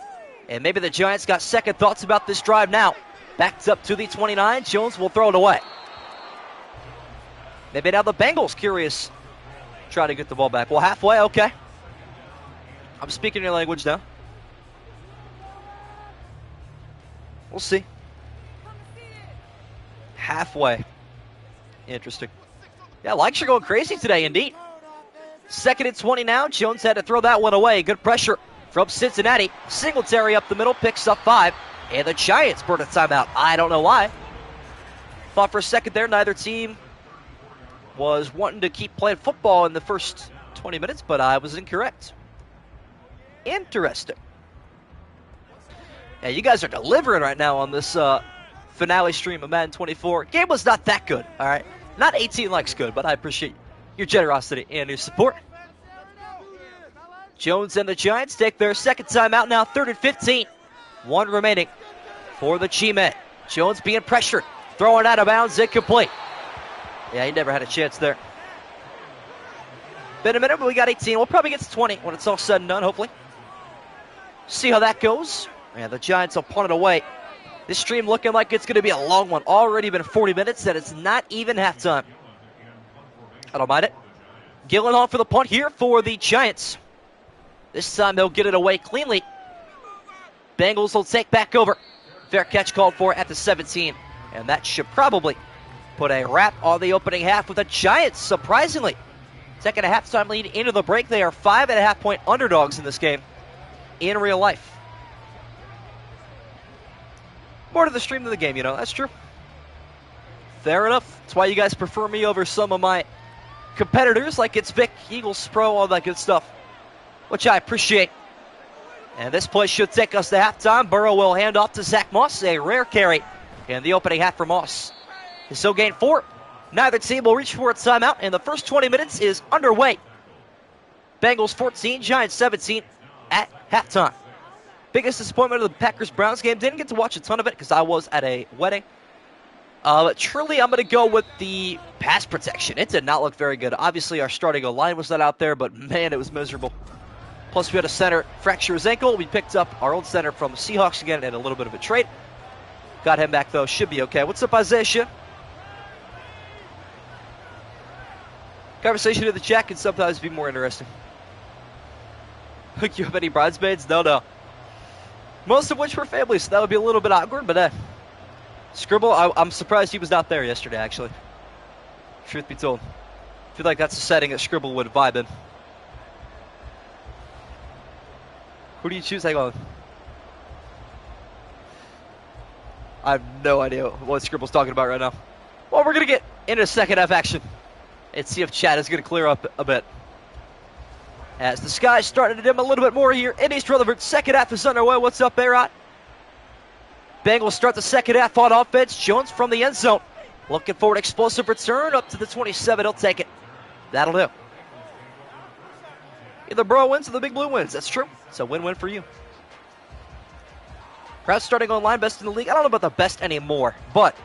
And maybe the Giants got second thoughts about this drive now. Backed up to the 29. Jones will throw it away. Maybe now the Bengals curious. Try to get the ball back. Well, halfway, okay. I'm speaking your language now. We'll see. Halfway. Interesting. Yeah, likes are going crazy today, indeed. 2nd and 20 now. Jones had to throw that one away. Good pressure from Cincinnati. Singletary up the middle, picks up 5. And the Giants burn a timeout. I don't know why. Thought for a second there neither team was wanting to keep playing football in the first 20 minutes, but I was incorrect. Interesting. Yeah, you guys are delivering right now on this finale stream of Madden 24. Game was not that good, all right? Not 18 likes good, but I appreciate your generosity and your support. Jones and the Giants take their second timeout now, 3rd and 15. 1 remaining for the G-Men. Jones being pressured, throwing out of bounds, incomplete. Yeah, he never had a chance there. Been a minute, but we got 18. We'll probably get to 20 when it's all said and done, hopefully. See how that goes. And the Giants will punt it away. This stream looking like it's going to be a long one. Already been 40 minutes, and it's not even halftime. I don't mind it. Gyllenhaal for the punt here for the Giants. This time they'll get it away cleanly. Bengals will take back over. Fair catch called for at the 17. And that should probably put a wrap on the opening half with the Giants, surprisingly. Taking a halftime lead into the break. They are 5.5-point underdogs in this game in real life. More to the stream than the game, you know. That's true. Fair enough. That's why you guys prefer me over some of my competitors, like it's Vic, Eagles Pro, all that good stuff, which I appreciate. And this play should take us to halftime. Burrow will hand off to Zach Moss, a rare carry in the opening half for Moss. So gain 4. Neither team will reach for a timeout, and the first 20 minutes is underway. Bengals 14, Giants 17 at halftime. Biggest disappointment of the Packers-Browns game. Didn't get to watch a ton of it because I was at a wedding. But truly, I'm going to go with the pass protection. It did not look very good. Obviously, our starting line was not out there, but man, it was miserable. Plus, we had a center fracture his ankle. We picked up our old center from the Seahawks again and a little bit of a trade. Got him back, though. Should be okay. What's up, Isaiah? Conversation in the chat can sometimes be more interesting. You have any bridesmaids? No. Most of which were family, so that would be a little bit awkward, but Scribble, I'm surprised he was not there yesterday, actually. Truth be told. I feel like that's a setting that Scribble would vibe in. Who do you choose? Hang on. I have no idea what Scribble's talking about right now. Well, we're going to get into the second half action and see if chat is going to clear up a bit. As the sky started to dim a little bit more here in East Rutherford. Second half is underway. What's up, A-Rod? Bengals start the second half on offense. Jones from the end zone. Looking for an explosive return up to the 27. He'll take it. That'll do. Either Burrow wins or the Big Blue wins. That's true. It's a win-win for you. Crowd starting on line, best in the league. I don't know about the best anymore, but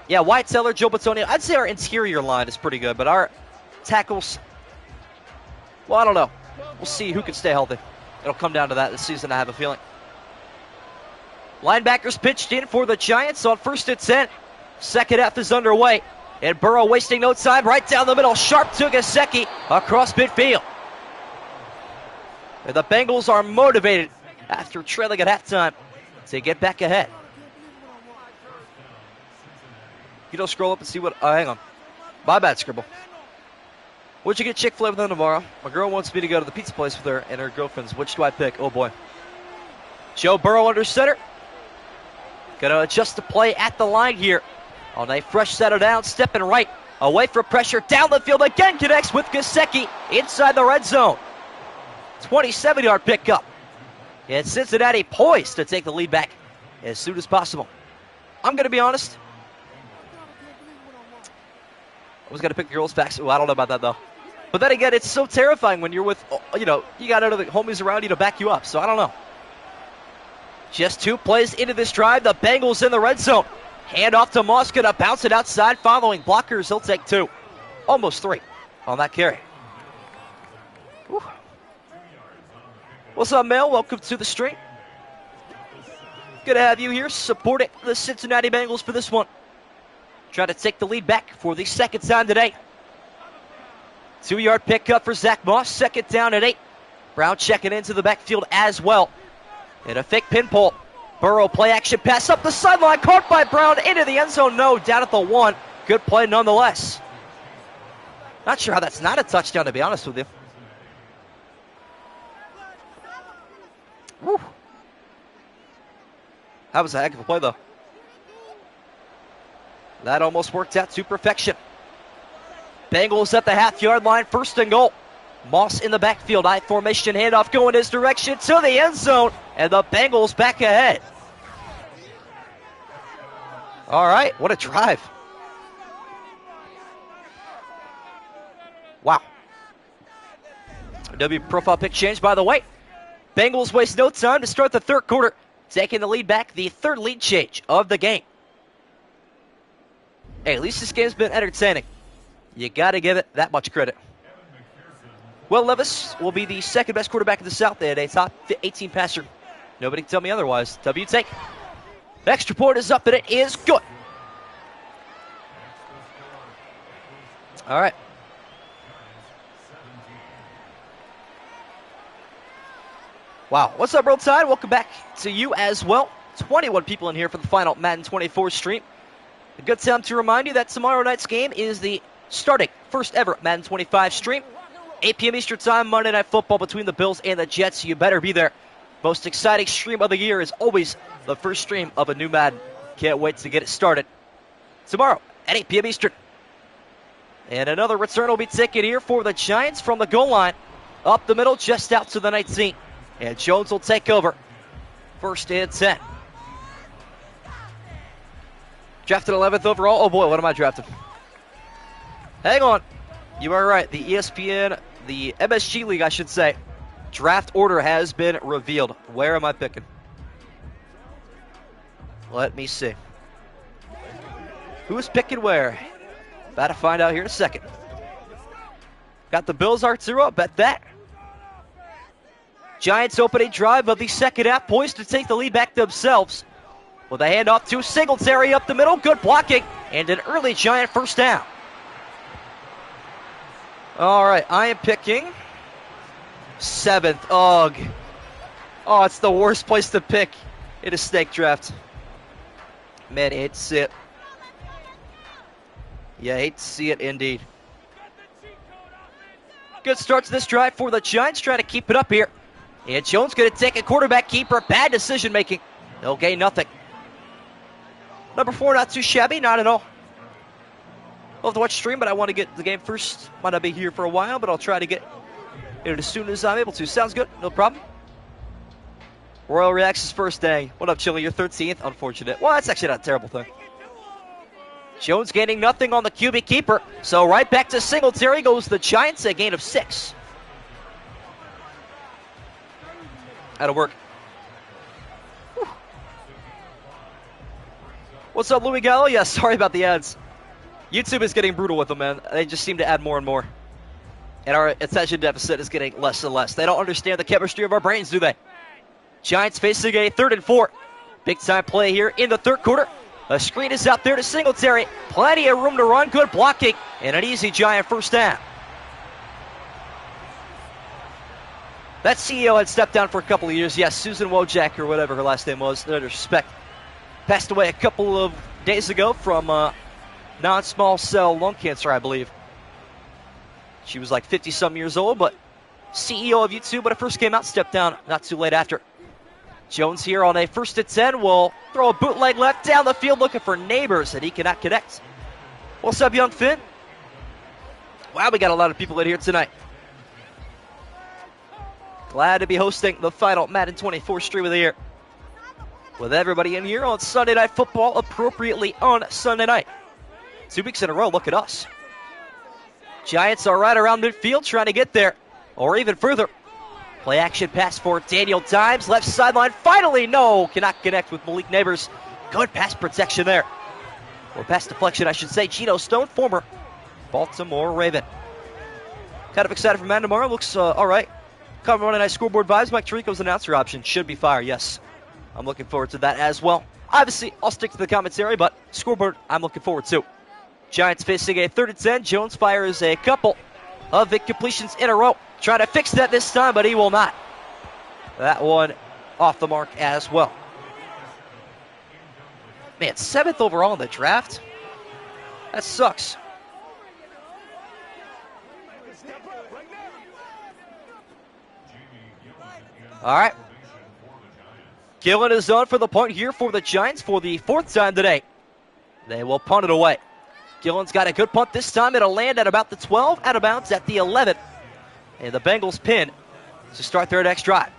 yeah, Wyatt Teller, Joe Batonio. I'd say our interior line is pretty good, but our tackles, well, I don't know. We'll see who can stay healthy. It'll come down to that this season, I have a feeling. Linebackers pitched in for the Giants on 1st and 10. Second half is underway. And Burrow wasting no time. Right down the middle. Sharp to Gesicki across midfield. And the Bengals are motivated after trailing at halftime to get back ahead. You don't scroll up and see what... hang on. My bad, Scribble. What'd you get Chick-fil-A with them tomorrow? My girl wants me to go to the pizza place with her and her girlfriends. Which do I pick? Oh, boy. Joe Burrow under center. Going to adjust the play at the line here. On a fresh settle down, stepping right. Away for pressure. Down the field again. Connects with Gesicki inside the red zone. 27-yard pickup. And Cincinnati poised to take the lead back as soon as possible. I'm going to be honest. I was going to pick the girls' facts. I don't know about that, though. But then again, it's so terrifying when you're with, you got other homies around you to back you up. So I don't know. Just 2 plays into this drive. The Bengals in the red zone. Hand off to Moss. Going to bounce it outside following blockers. He'll take 2. Almost 3 on that carry. Whew. What's up, Mel? Welcome to the stream. Good to have you here supporting the Cincinnati Bengals for this one. Trying to take the lead back for the second time today. 2-yard pickup for Zach Moss. Second down at 8. Brown checking into the backfield as well. And a fake pinball. Burrow, play action pass up the sideline, caught by Brown into the end zone. No, down at the 1. Good play nonetheless. Not sure how that's not a touchdown, to be honest with you. Woo. That was a heck of a play, though. That almost worked out to perfection. Bengals at the half-yard line, 1st and goal. Moss in the backfield, I formation handoff going his direction to the end zone, and the Bengals back ahead. All right, what a drive. Wow. W profile pick change, by the way. Bengals waste no time to start the 3rd quarter, taking the lead back, the 3rd lead change of the game. Hey, at least this game's been entertaining. You got to give it that much credit. Will Levis will be the 2nd best quarterback in the South. They had a top 18 passer. Nobody can tell me otherwise. W take. The extra point is up, and it is good. All right. Wow. What's up, World Tide? Welcome back to you as well. 21 people in here for the final Madden 24 stream. A good time to remind you that tomorrow night's game is the starting 1st ever Madden 25 stream. 8 p.m. Eastern Time, Monday Night Football between the Bills and the Jets. You better be there. Most exciting stream of the year is always the first stream of a new Madden. Can't wait to get it started. Tomorrow at 8 p.m. Eastern. And another return will be taken here for the Giants from the goal line. Up the middle, just out to the 19. And Jones will take over. 1st and 10. Drafted 11th overall. Oh boy, what am I drafted? Hang on. You are right. The ESPN, the MSG League, I should say, draft order has been revealed. Where am I picking? Let me see. Who's picking where? About to find out here in a second. Got the Bills Arturo, bet that. Giants opening drive of the 2nd half, poised to take the lead back themselves. With a handoff to Singletary up the middle, good blocking, and an early Giant 1st down. All right, I am picking 7th. Ugh. Oh, it's the worst place to pick in a snake draft. Man, I hate to see it. Yeah, I hate to see it indeed. Good start to this drive for the Giants, trying to keep it up here. And Jones going to take a quarterback keeper. Bad decision making. They'll gain nothing. Number 4, not too shabby, not at all. I'll have to watch stream, but I want to get the game first. Might not be here for a while, but I'll try to get it as soon as I'm able to. Sounds good, no problem. Royal reacts his first day. What up, Chili? You're 13th. Unfortunate. Well, that's actually not a terrible thing. Jones gaining nothing on the QB keeper. So right back to Singletary goes the Giants, a gain of 6. That'll work. Whew. What's up, Louis Gallo? Yeah, sorry about the ads. YouTube is getting brutal with them, man. They just seem to add more and more. And our attention deficit is getting less and less. They don't understand the chemistry of our brains, do they? Giants facing a 3rd and 4. Big time play here in the 3rd quarter. A screen is out there to Singletary. Plenty of room to run. Good blocking. And an easy Giant 1st down. That CEO had stepped down for a couple of years. Yes, Susan Wojak or whatever her last name was. No disrespect. Passed away a couple of days ago from non-small cell lung cancer, I believe. She was like 50-some years old, but CEO of YouTube when it first came out, stepped down not too late after. Jones here on a 1st and 10 will throw a bootleg left down the field looking for Neighbors, and he cannot connect. What's up, young Finn? Wow, we got a lot of people in here tonight. Glad to be hosting the final Madden 24 stream of the year. With everybody in here on Sunday Night Football, appropriately on Sunday night. 2 weeks in a row, look at us. Giants are right around midfield trying to get there, or even further. Play action pass for Daniel Dimes, left sideline, finally, no, cannot connect with Malik Neighbors. Good pass protection there. Or pass deflection, I should say. Geno Stone, former Baltimore Raven. Kind of excited for Madden tomorrow, looks all right. Cover Monday Night Scoreboard vibes, Mike Tirico's announcer option should be fire, yes. I'm looking forward to that as well. Obviously, I'll stick to the commentary, but scoreboard, I'm looking forward to. Giants facing a 3rd and 10. Jones fires a couple of incompletions in a row. Trying to fix that this time, but he will not. That one off the mark as well. Man, 7th overall in the draft? That sucks. All right. Gillen is on for the punt here for the Giants for the 4th time today. They will punt it away. Gillen's got a good punt this time. It'll land at about the 12, out of bounds at the 11. And the Bengals pin to start their next drive.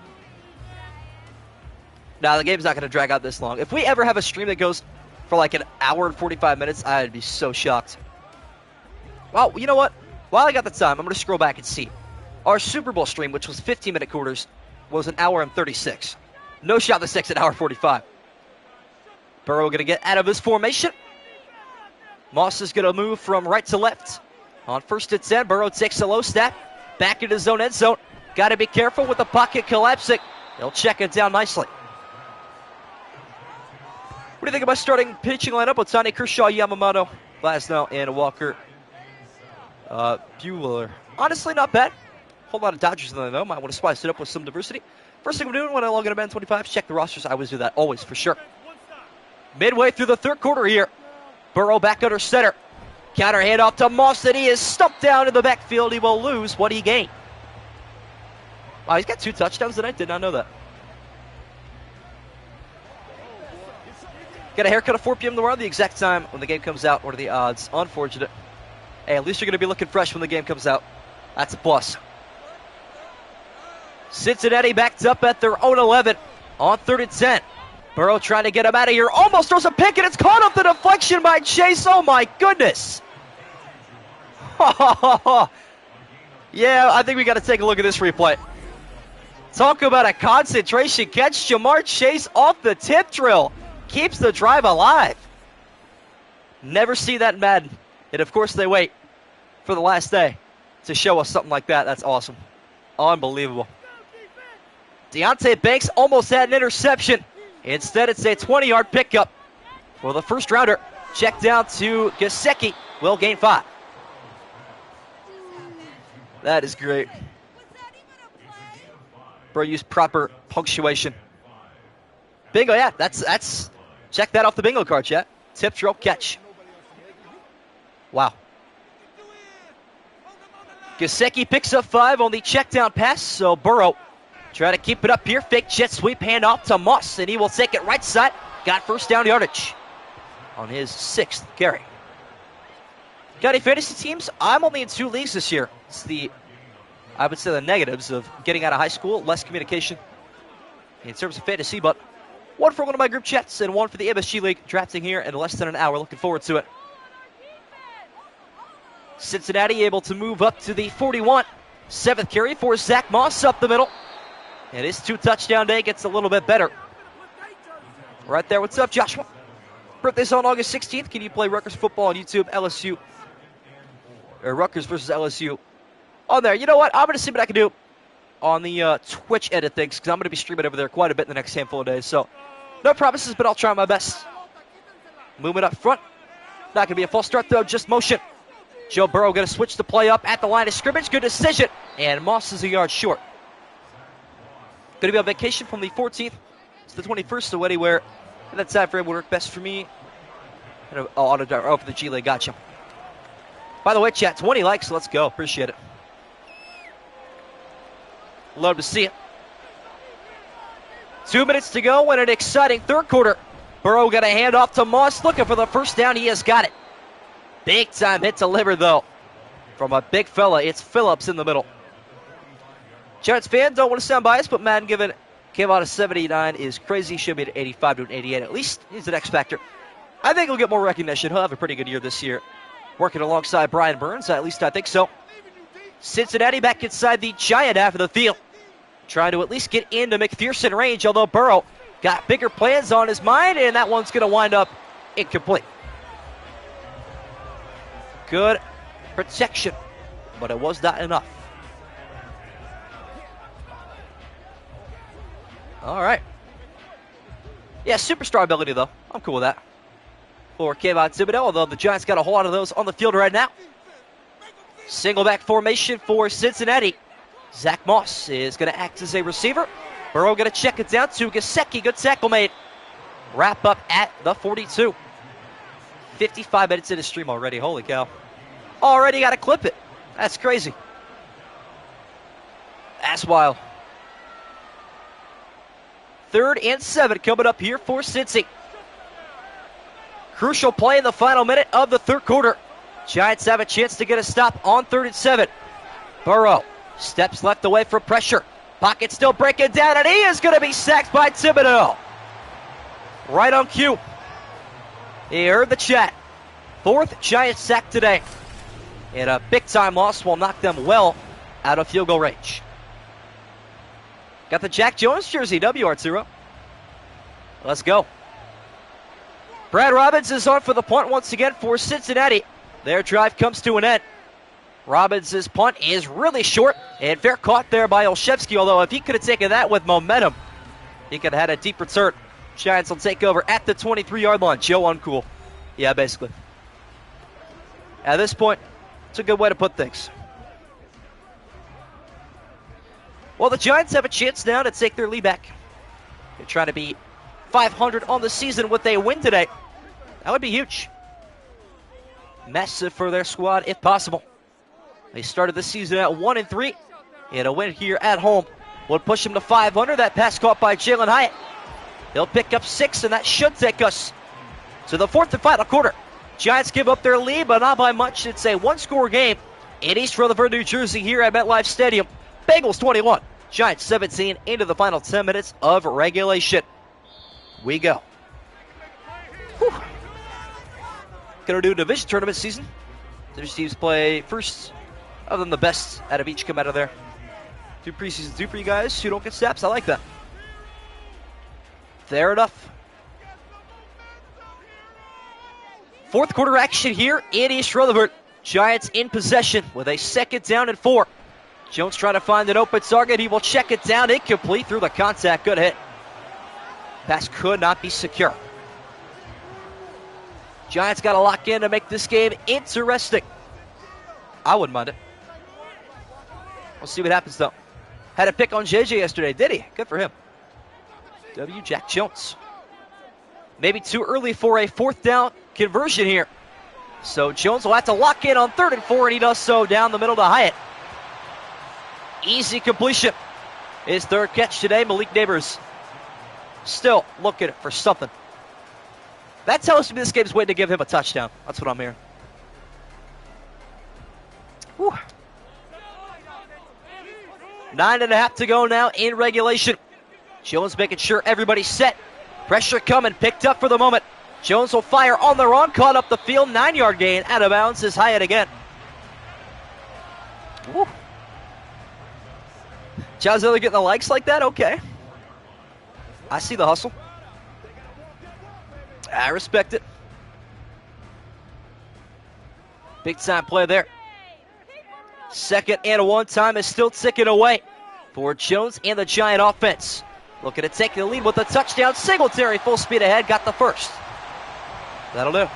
Now, the game's not going to drag out this long. If we ever have a stream that goes for like an hour and 45 minutes, I'd be so shocked. Well, you know what? While I got the time, I'm going to scroll back and see. Our Super Bowl stream, which was 15-minute quarters, was an hour and 36. No shot the 6 at hour 45. Burrow going to get out of his formation. Moss is going to move from right to left. On 1st and 10, Burrow takes a low step. Back into his own end zone. Got to be careful with the pocket collapsing. He'll check it down nicely. What do you think about starting pitching lineup? Otani, Kershaw, Yamamoto, Glasnow, and Walker Buehler. Honestly, not bad. Whole lot of Dodgers in there, though. Might want to spice it up with some diversity. First thing I'm doing when I log into Madden 25 is check the rosters. I always do that, always, for sure. Midway through the 3rd quarter here. Burrow back under center. Counter handoff to Moss, and he is stumped down in the backfield. He will lose what he gained. Wow, he's got 2 touchdowns tonight. Did not know that. Got a haircut at 4 p.m. tomorrow, the exact time when the game comes out. What are the odds? Unfortunate. Hey, at least you're going to be looking fresh when the game comes out. That's a plus. Cincinnati backed up at their own 11 on 3rd and 10. Burrow trying to get him out of here. Almost throws a pick, and it's caught off the deflection by Chase. Oh, my goodness. Yeah, I think we got to take a look at this replay. Talk about a concentration catch. Jamar Chase off the tip drill. Keeps the drive alive. Never see that in Madden. And, of course, they wait for the last day to show us something like that. That's awesome. Unbelievable. Deontay Banks almost had an interception. Instead, it's a 20-yard pickup for the first rounder. Check down to Gesicki. Will gain 5. That is great. Bro, use proper punctuation. Bingo, yeah, that's check that off the bingo card, chat. Tip drill catch. Wow. Gesicki picks up 5 on the check down pass, so Burrow try to keep it up here. Fake jet sweep handoff to Moss, and he will take it right side. Got first down yardage on his 6th carry. Got any fantasy teams? I'm only in 2 leagues this year. It's I would say the negatives of getting out of high school, less communication in terms of fantasy, but 1 for one of my group chats and 1 for the MSG League, drafting here in less than an hour. Looking forward to it. Cincinnati able to move up to the 41. 7th carry for Zach Moss up the middle. And his 2 touchdown day gets a little bit better. Right there. What's up, Joshua? Birthday's on August 16th. Can you play Rutgers football on YouTube? LSU. Or Rutgers versus LSU. On there. You know what? I'm going to see what I can do on the Twitch edit things, because I'm going to be streaming over there quite a bit in the next handful of days. So, no promises, but I'll try my best. Movement up front. Not going to be a false start, though. Just motion. Joe Burrow going to switch the play up at the line of scrimmage. Good decision. And Moss is a yard short. Going to be on vacation from the 14th to the 21st, so anywhere in that time frame would work best for me. Oh, for the G League. Gotcha. By the way, chat, 20 likes. Let's go. Appreciate it. Love to see it. 2 minutes to go in an exciting 3rd quarter. Burrow got a handoff to Moss, looking for the first down. He has got it. Big time hit delivered, though, from a big fella. It's Phillips in the middle. Giants fan, don't want to sound biased, but Madden came out of 79 is crazy. Should be at 85 to an 88. At least he's an X factor. I think he'll get more recognition. He'll have a pretty good year this year, working alongside Brian Burns. At least I think so. Cincinnati back inside the Giant half of the field, trying to at least get into McPherson range, although Burrow got bigger plans on his mind, and that one's going to wind up incomplete. Good protection, but it was not enough. All right. Yeah, superstar ability, though. I'm cool with that. For Kayvon Thibodeau, although the Giants got a whole lot of those on the field right now. Single back formation for Cincinnati. Zach Moss is going to act as a receiver. Burrow going to check it down to Gesicki. Good tackle made. wrap up at the 42. 55 minutes into stream already. Holy cow. Already got to clip it. That's crazy. That's wild. 3rd and 7 coming up here for Cincy. Crucial play in the final minute of the 3rd quarter. Giants have a chance to get a stop on 3rd and 7. Burrow steps left away for pressure. Pocket still breaking down, and he is going to be sacked by Thibodeau. Right on cue. He heard the chat. 4th Giants sack today. And a big-time loss will knock them well out of field goal range. Got the Jack Jones jersey, W, Arturo. Let's go. Brad Robbins is on for the punt once again for Cincinnati. Their drive comes to an end. Robbins' punt is really short, and fair caught there by Olszewski, although if he could have taken that with momentum, he could have had a deep return. Giants will take over at the 23-yard line. Joe uncool. Yeah, basically. At this point, it's a good way to put things. Well, the Giants have a chance now to take their lead back. They're trying to be 500 on the season with a win today. That would be huge. Massive for their squad if possible. They started the season at 1-3, and a win here at home would push them to 500. That pass caught by Jalen Hyatt. They'll pick up 6, and that should take us to the 4th and final quarter. Giants give up their lead, but not by much. It's a one-score game in East Rutherford, New Jersey, here at MetLife Stadium. Bengals 21, Giants 17 into the final 10 minutes of regulation. We go. Whew. Gonna do a division tournament season. Division teams play first. Other than the best out of each come out of there. 2 preseasons do for you guys who don't get snaps. I like that. Fair enough. 4th quarter action here in East Rutherford. Giants in possession with a 2nd down and 4. Jones trying to find an open target. He will check it down. Incomplete through the contact. Good hit. Pass could not be secure. Giants got to lock in to make this game interesting. I wouldn't mind it. We'll see what happens, though. Had a pick on JJ yesterday, did he? Good for him. W. Jack Jones. Maybe too early for a 4th down conversion here. So Jones will have to lock in on 3rd and 4, and he does so down the middle to Hyatt. Easy completion. His 3rd catch today, Malik Neighbors. Still looking for something. That tells me this game's waiting to give him a touchdown. That's what I'm hearing. Whew. 9.5 to go now in regulation. Jones making sure everybody's set. Pressure coming, picked up for the moment. Jones will fire on the run, caught up the field, 9-yard gain, out of bounds is Hyatt again. Woo. Chazella getting the likes like that? Okay. I see the hustle. I respect it. Big time play there. 2nd and 1, time is still ticking away for Jones and the Giant offense. Looking to take the lead with a touchdown. Singletary full speed ahead, got the first. That'll do.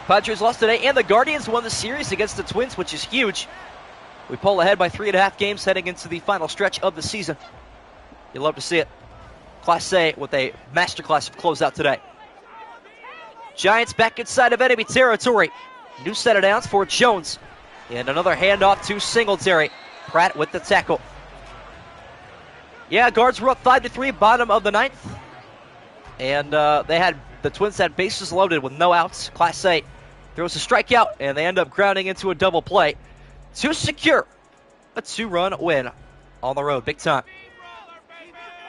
Padres lost today, and the Guardians won the series against the Twins, which is huge. We pull ahead by 3.5 games heading into the final stretch of the season. You'd love to see it. Class A with a masterclass closeout today. Giants back inside of enemy territory. New set of downs for Jones. And another handoff to Singletary. Pratt with the tackle. Yeah, guards were up 5-3, bottom of the 9th. And the Twins had bases loaded with no outs. Class A throws a strikeout, and they end up grounding into a double play to secure a 2-run win on the road. Big time.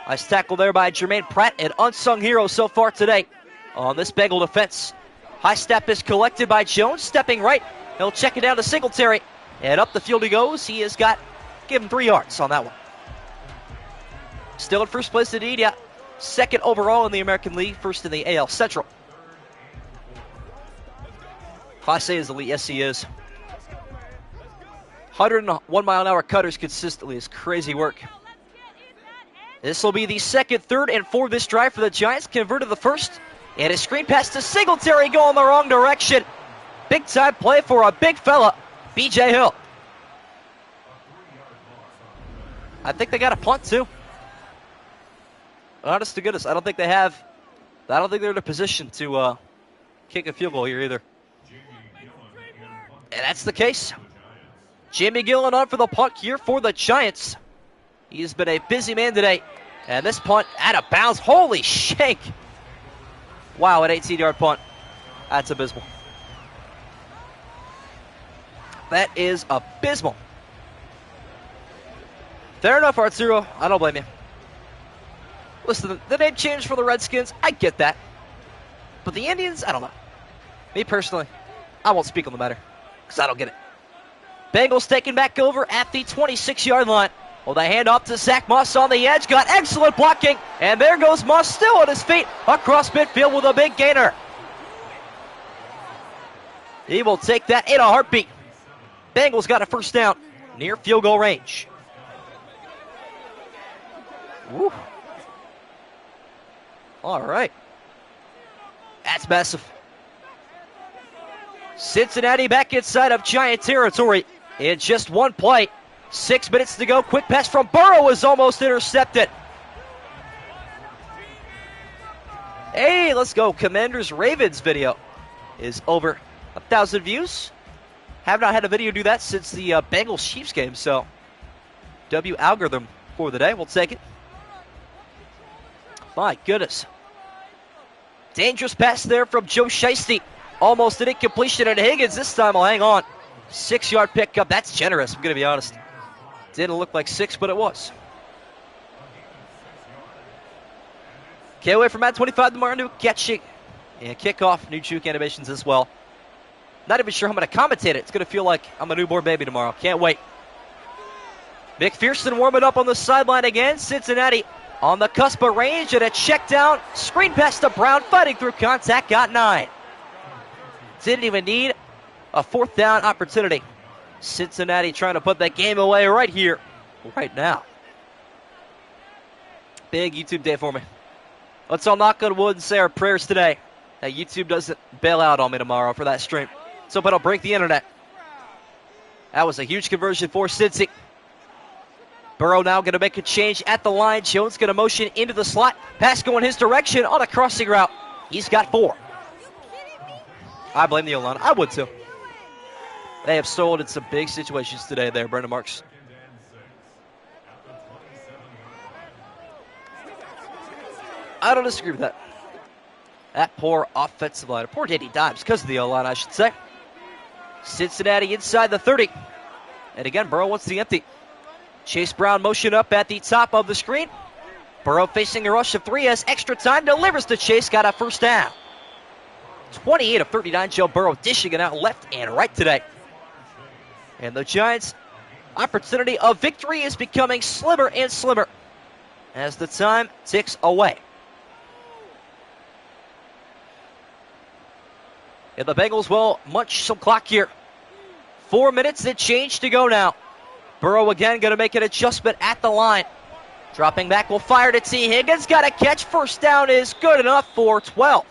Nice tackle there by Jermaine Pratt, an unsung hero so far today on this Bengal defense. High step is collected by Jones, stepping right. He'll check it down to Singletary, and up the field he goes. He has got, give him 3 yards on that one. Still in first place indeed, yeah. 2nd overall in the American League, 1st in the AL Central. Class A is elite, yes he is. 101-mile-an-hour cutters consistently is crazy work. This will be the 2nd, 3rd, and 4th this drive for the Giants. Converted the first, and a screen pass to Singletary going the wrong direction. Big time play for a big fella, B.J. Hill. I think they got a punt too. Honest to goodness, I don't think they're in a position to kick a field goal here either. And that's the case. Jamie Gillen on for the punt here for the Giants. He's been a busy man today. And this punt out of bounds. Holy shank. Wow, an 18-yard punt. That's abysmal. That is abysmal. Fair enough, Arturo. I don't blame you. Listen, the name change for the Redskins, I get that. But the Indians, I don't know. Me personally, I won't speak on the matter because I don't get it. Bengals taking back over at the 26-yard line. Well, they hand off to Zach Moss on the edge. Got excellent blocking. And there goes Moss still on his feet across midfield with a big gainer. He will take that in a heartbeat. Bengals got a first down near field goal range. Woo. All right. That's massive. Cincinnati back inside of Giant territory in just one play. 6 minutes to go. Quick pass from Burrow is almost intercepted. Hey, let's go. Commanders-Ravens video is over 1,000 views. Have not had a video do that since the Bengals-Chiefs game, so W algorithm for the day. We'll take it. My goodness. Dangerous pass there from Joe Shiesty. Almost an incompletion, and Higgins this time will hang on. 6-yard pickup. That's generous, I'm going to be honest. Didn't look like 6, but it was. Can't wait for Madden 25 tomorrow. New catching and kickoff. New juke animations as well. Not even sure how I'm going to commentate it. It's going to feel like I'm a newborn baby tomorrow. Can't wait. McPherson warming up on the sideline again. Cincinnati on the cusp of range, and a check down. Screen pass to Brown, fighting through contact. Got 9. Didn't even need a 4th down opportunity. Cincinnati trying to put that game away right here, right now. Big YouTube day for me. Let's all knock on wood and say our prayers today that YouTube doesn't bail out on me tomorrow for that stream. So, but I'll break the internet. That was a huge conversion for Cincy. Burrow now going to make a change at the line. Jones going to motion into the slot. Pass going his direction on a crossing route. He's got 4. I blame the O-line. I would too. They have sold in some big situations today there, Brendan Marks. I don't disagree with that. That poor offensive line. Poor Danny Dimes because of the O-line, I should say. Cincinnati inside the 30. And again, Burrow wants the empty. Chase Brown motion up at the top of the screen. Burrow facing a rush of 3 as extra time. Delivers to Chase. Got a first down. 28 of 39. Joe Burrow dishing it out left and right today. And the Giants' opportunity of victory is becoming slimmer and slimmer as the time ticks away. And the Bengals will munch some clock here. 4 minutes and change to go now. Burrow again going to make an adjustment at the line. Dropping back, will fire to T. Higgins. Got a catch. First down is good enough for 12.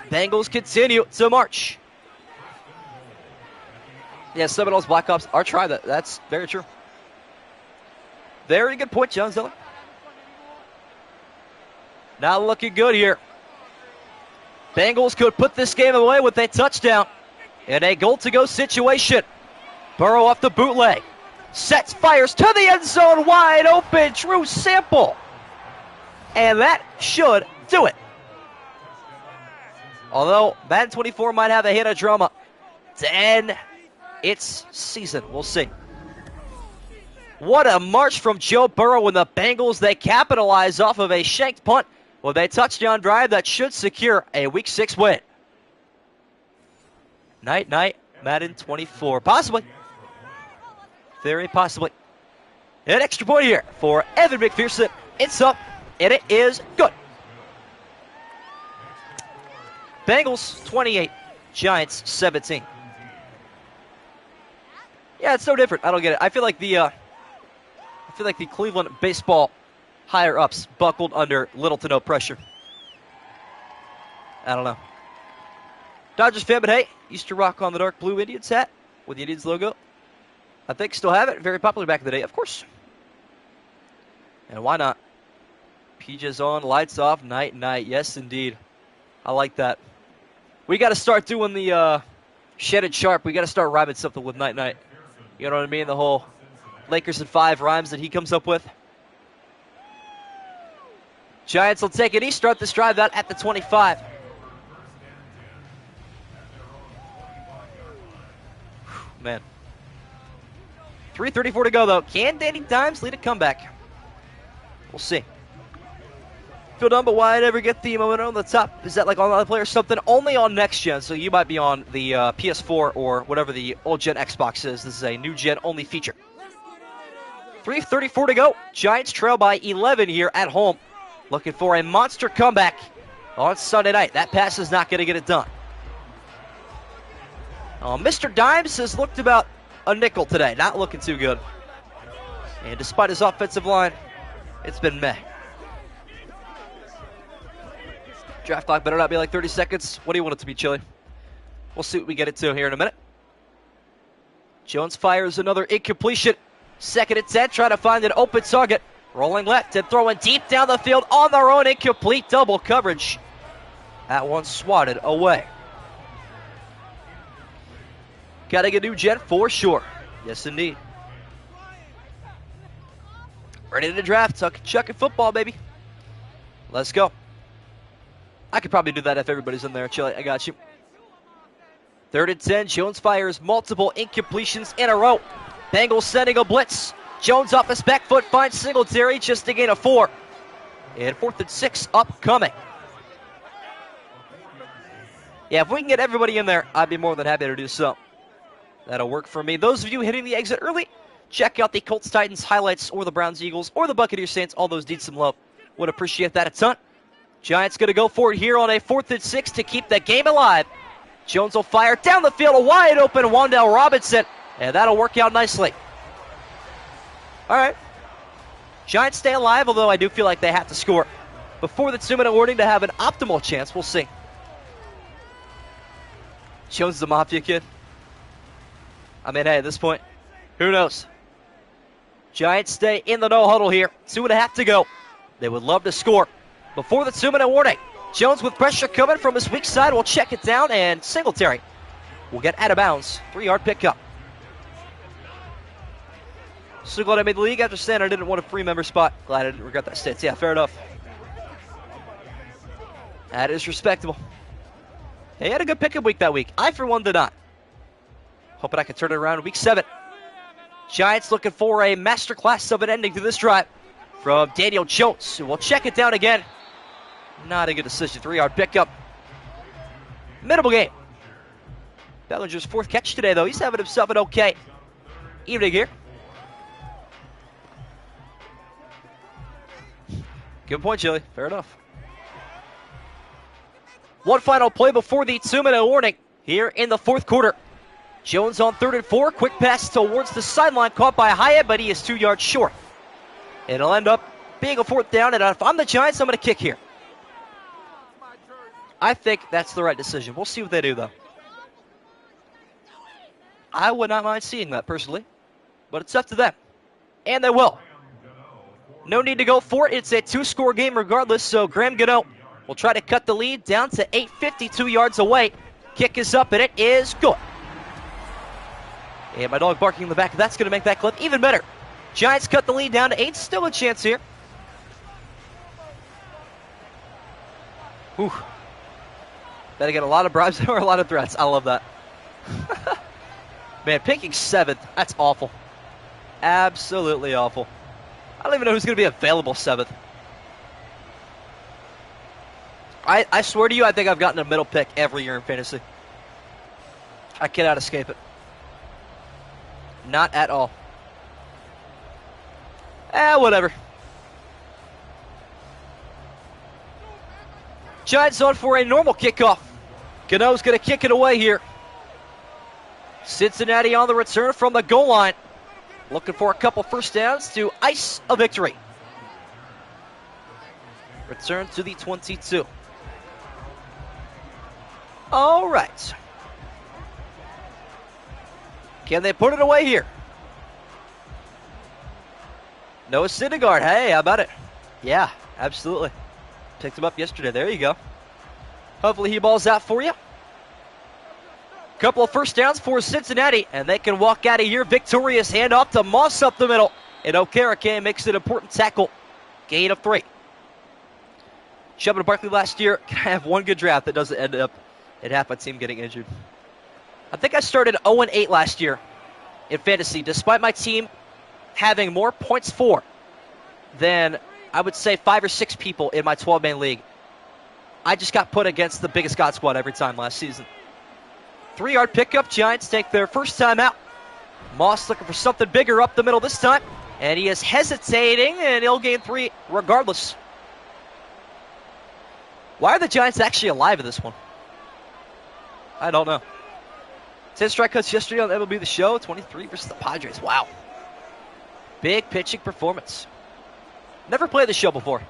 Bengals continue to march. Yeah, Seminoles Black Ops are trying that. That's very true. Very good point, John Zeller. Now looking good here. Bengals could put this game away with a touchdown in a goal-to-go situation. Burrow off the bootleg. Sets, fires to the end zone, wide open. Drew Sample. And that should do it. Although Madden 24 might have a hit of drama to end its season. We'll see. What a march from Joe Burrow and the Bengals. They capitalize off of a shanked punt with a touchdown drive that should secure a Week 6 win. Night, Madden 24. Possibly. Very possibly. An extra point here for Evan McPherson. It's up, and it is good. Bengals 28, Giants 17. Yeah, it's so different. I don't get it. I feel like the Cleveland baseball higher ups buckled under little to no pressure. I don't know. Dodgers fan, but hey, used to rock on the dark blue Indians hat with the Indians logo. I think still have it. Very popular back in the day, of course. And why not? PJ's on, lights off, night, night. Yes, indeed. I like that. We got to start doing the Shed It Sharp. We got to start rhyming something with night, night. You know what I mean? The whole Lakers in 5 rhymes that he comes up with. Giants will take it. He start this drive out at the 25. Man. 3:34 to go, though. Can Danny Dimes lead a comeback? We'll see. Feel dumb, but why ever get the moment on the top? Is that like on the player or something? Only on next gen, so you might be on the PS4 or whatever the old gen Xbox is. This is a new gen only feature. 3:34 to go. Giants trail by 11 here at home. Looking for a monster comeback on Sunday night. That pass is not going to get it done. Mr. Dimes has looked about a nickel today. Not looking too good. And despite his offensive line, it's been meh. Draft clock better not be like 30 seconds. What do you want it to be, Chili? We'll see what we get it to here in a minute. Jones fires another incompletion. 2nd and 10, trying to find an open target. Rolling left and throwing deep down the field on their own. Incomplete double coverage. That one swatted away. Got to get a new gen for sure. Yes, indeed. Ready to draft. Chucking football, baby. Let's go. I could probably do that if everybody's in there. Chili, I got you. 3rd and 10. Jones fires multiple incompletions in a row. Bengals sending a blitz. Jones off his back foot finds Singletary just to gain a 4. And 4th and 6 upcoming. Yeah, if we can get everybody in there, I'd be more than happy to do so. That'll work for me. Those of you hitting the exit early, check out the Colts Titans highlights or the Browns Eagles or the Buccaneers Saints. All those need some love. Would appreciate that a ton. Giants going to go for it here on a 4th and 6 to keep the game alive. Jones will fire down the field, a wide open Wan'Dale Robinson, and that'll work out nicely. All right. Giants stay alive, although I do feel like they have to score before the 2-minute warning to have an optimal chance. We'll see. Jones is a Mafia kid. I mean, hey, at this point, who knows? Giants stay in the no huddle here. 2.5 to go. They would love to score before the 2-minute warning. Jones with pressure coming from his weak side will check it down, and Singletary will get out of bounds. 3-yard pickup. So glad I made the league after saying I didn't want a free member spot. Glad I didn't regret that stance. Yeah, fair enough. That is respectable. He had a good pickup week that week. I, for one, did not. Hoping I can turn it around in week 7. Giants looking for a masterclass of an ending to this drive from Daniel Jones, who will check it down again. Not a good decision. 3-yard pickup. Minimal game. Bellinger's 4th catch today, though. He's having himself an okay evening here. Good point, Chili. Fair enough. One final play before the 2-minute warning here in the 4th quarter. Jones on 3rd and 4. Quick pass towards the sideline. Caught by Hyatt, but he is 2 yards short. It'll end up being a 4th down, and if I'm the Giants, I'm going to kick here. I think that's the right decision. We'll see what they do, though. I would not mind seeing that, personally. But it's up to them. And they will. No need to go for it. It's a 2-score game regardless, so Graham Gano will try to cut the lead down to 8, 52 yards away. Kick is up, and it is good. And my dog barking in the back, that's going to make that clip even better. Giants cut the lead down to 8. Still a chance here. Whew. Better get a lot of bribes or a lot of threats. I love that. Man, picking 7th, that's awful. Absolutely awful. I don't even know who's going to be available 7th. I swear to you, I think I've gotten a middle pick every year in fantasy. I cannot escape it. Not at all. Whatever. Giants on for a normal kickoff. Gano's going to kick it away here. Cincinnati on the return from the goal line. Looking for a couple first downs to ice a victory. Return to the 22. All right. Can they put it away here? Noah Syndergaard. Hey, how about it? Yeah, Absolutely. Picked him up yesterday. There you go. Hopefully he balls out for you. Couple of first downs for Cincinnati, and they can walk out of here victorious. Hand off to Moss up the middle, and Okereke makes an important tackle. Gain of 3. Jumping to Barkley last year, can I have one good draft that doesn't end up in half my team getting injured? I think I started 0-8 last year in fantasy, despite my team having more points for than I would say 5 or 6 people in my 12-man league. I just got put against the biggest God squad every time last season. 3-yard pickup. Giants take their first time out. Moss looking for something bigger up the middle this time. And he is hesitating, and he'll gain 3 regardless. Why are the Giants actually alive in this one? I don't know. 10 strike cuts yesterday on MLB The Show. 23 versus the Padres. Wow. Big pitching performance. Never played the show before.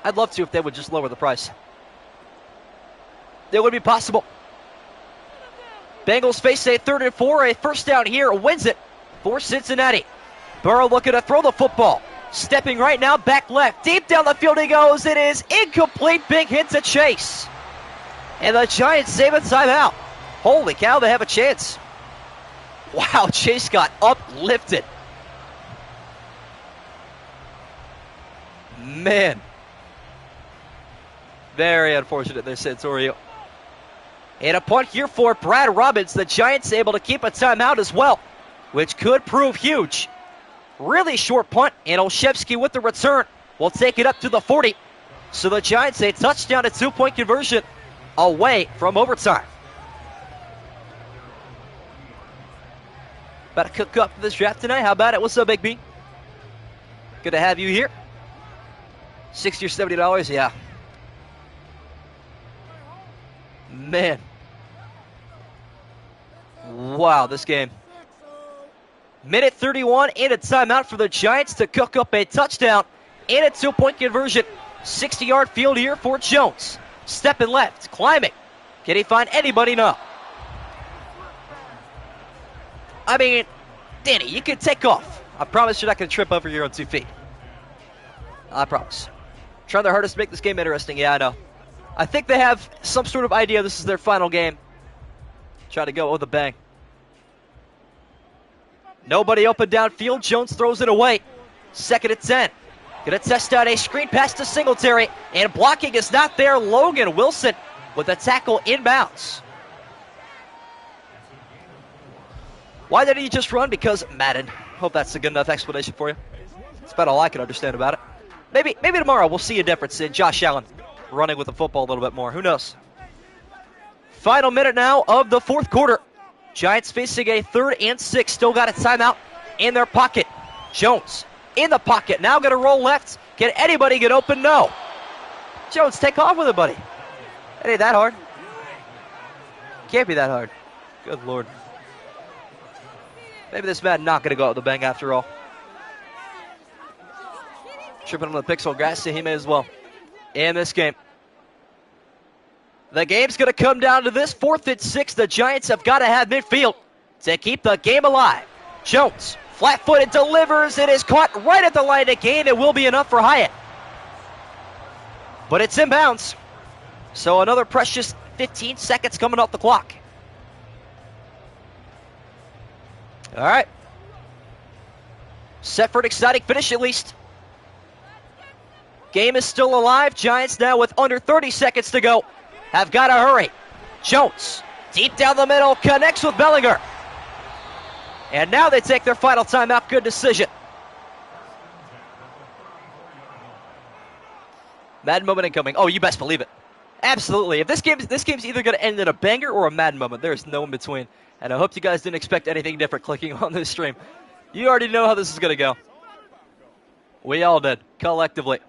I'd love to if they would just lower the price. It would be possible. Bengals face a 3rd and 4. A first down here wins it for Cincinnati. Burrow looking to throw the football. Stepping right now, back left. Deep down the field he goes. It is incomplete. Big hit to Chase. And the Giants save a timeout. Holy cow, they have a chance. Wow, Chase got uplifted. Man. Very unfortunate there, Santorio. And a punt here for Brad Robbins. The Giants able to keep a timeout as well, which could prove huge. Really short punt, and Olszewski with the return will take it up to the 40. So the Giants a touchdown, a 2-point conversion away from overtime. About to cook up for this draft tonight. How about it? What's up, Big B? Good to have you here. $60 or $70, yeah. Man. Wow, this game. Minute 31 and a timeout for the Giants to cook up a touchdown and a 2-point conversion. 60-yard field here for Jones. Stepping left, climbing. Can he find anybody? No. I mean, Danny, you can take off. I promise you're not going to trip over your own 2 feet. I promise. Trying their hardest to make this game interesting. Yeah, I know. I think they have some sort of idea this is their final game. Try to go with a bang. Nobody open downfield. Jones throws it away. 2nd and 10. Going to test out a screen pass to Singletary. And blocking is not there. Logan Wilson with a tackle inbounds. Why did he just run? Because Madden. Hope that's a good enough explanation for you. That's about all I can understand about it. Maybe tomorrow we'll see a difference in Josh Allen running with the football a little bit more. Who knows? Final minute now of the 4th quarter. Giants facing a 3rd and 6. Still got a timeout in their pocket. Jones in the pocket. Now going to roll left. Can anybody get open? No. Jones, take off with it, buddy. It ain't that hard. Can't be that hard. Good Lord. Maybe this Madden not going to go out with a bang after all. Tripping on the pixel grass, so he may as well. In this game. The game's going to come down to this. 4th and 6. The Giants have got to have midfield to keep the game alive. Jones, flat-footed, delivers. It is caught right at the line of gain. It will be enough for Hyatt. But it's inbounds. So another precious 15 seconds coming off the clock. All right. Set for an exciting finish at least. Game is still alive. Giants now with under 30 seconds to go have got to hurry. Jones, deep down the middle, connects with Bellinger. And now they take their final timeout. Good decision. Madden moment incoming. Oh, you best believe it. Absolutely. If this game's either going to end in a banger or a Madden moment. There's no in between. And I hope you guys didn't expect anything different clicking on this stream. You already know how this is going to go. We all did, collectively.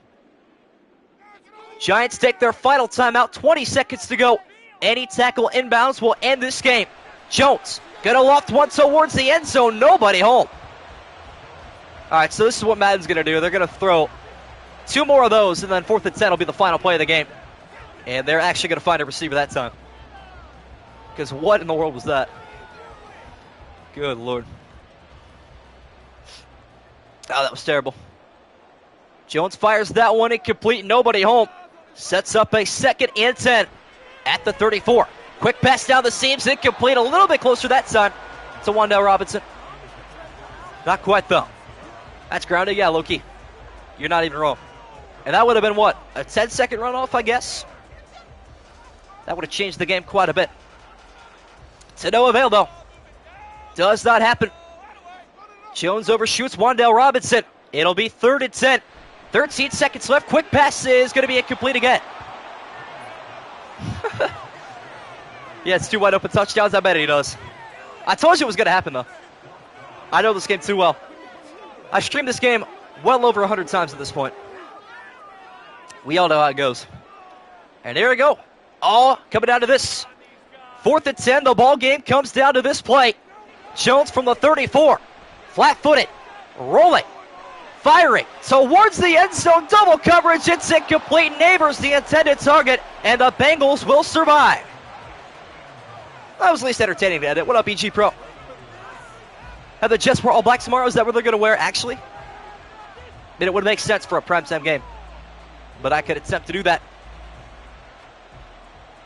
Giants take their final timeout. 20 seconds to go. Any tackle inbounds will end this game. Jones gonna loft one towards the end zone. Nobody home. All right, so this is what Madden's gonna do. They're gonna throw 2 more of those, and then 4th and 10 will be the final play of the game. And they're actually gonna find a receiver that time. Because what in the world was that? Good Lord. Oh, that was terrible. Jones fires that one incomplete, nobody home. Sets up a 2nd and 10 at the 34. Quick pass down the seams, incomplete, a little bit closer that time to Wan'Dale Robinson. Not quite though. That's grounded, yeah, Loki. You're not even wrong. And that would have been what? A 10-second runoff, I guess? That would have changed the game quite a bit. To no avail though. Does not happen. Jones overshoots Wan'Dale Robinson. It'll be 3rd and 10. 13 seconds left. Quick pass is going to be incomplete again. Yeah, it's 2 wide open touchdowns. I bet he does. I told you it was going to happen, though. I know this game too well. I've streamed this game well over 100 times at this point. We all know how it goes. And here we go. All coming down to this. 4th and 10. The ball game comes down to this play. Jones from the 34. Flat-footed. Rolling. Firing towards the end zone, double coverage, it's incomplete, neighbors the intended target, and the Bengals will survive. That was at least entertaining to edit. What up, EG Pro? Have the Jets wear all black tomorrow? Is that what they're going to wear, actually? I mean, it would make sense for a primetime game, but I could attempt to do that.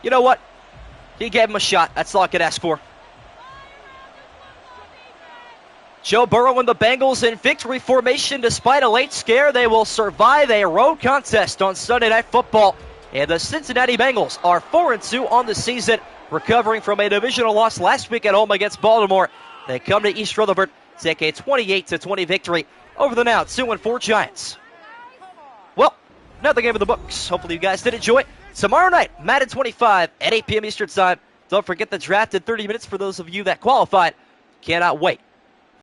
You know what? He gave him a shot. That's all I could ask for. Joe Burrow and the Bengals in victory formation despite a late scare. They will survive a road contest on Sunday Night Football. And the Cincinnati Bengals are 4-2 on the season, recovering from a divisional loss last week at home against Baltimore. They come to East Rutherford, take a 28-20 victory over the now 2-4 Giants. Well, another game of the books. Hopefully you guys did enjoy it. Tomorrow night, Madden 25 at 8 p.m. Eastern Time. Don't forget the draft in 30 minutes for those of you that qualified. Cannot wait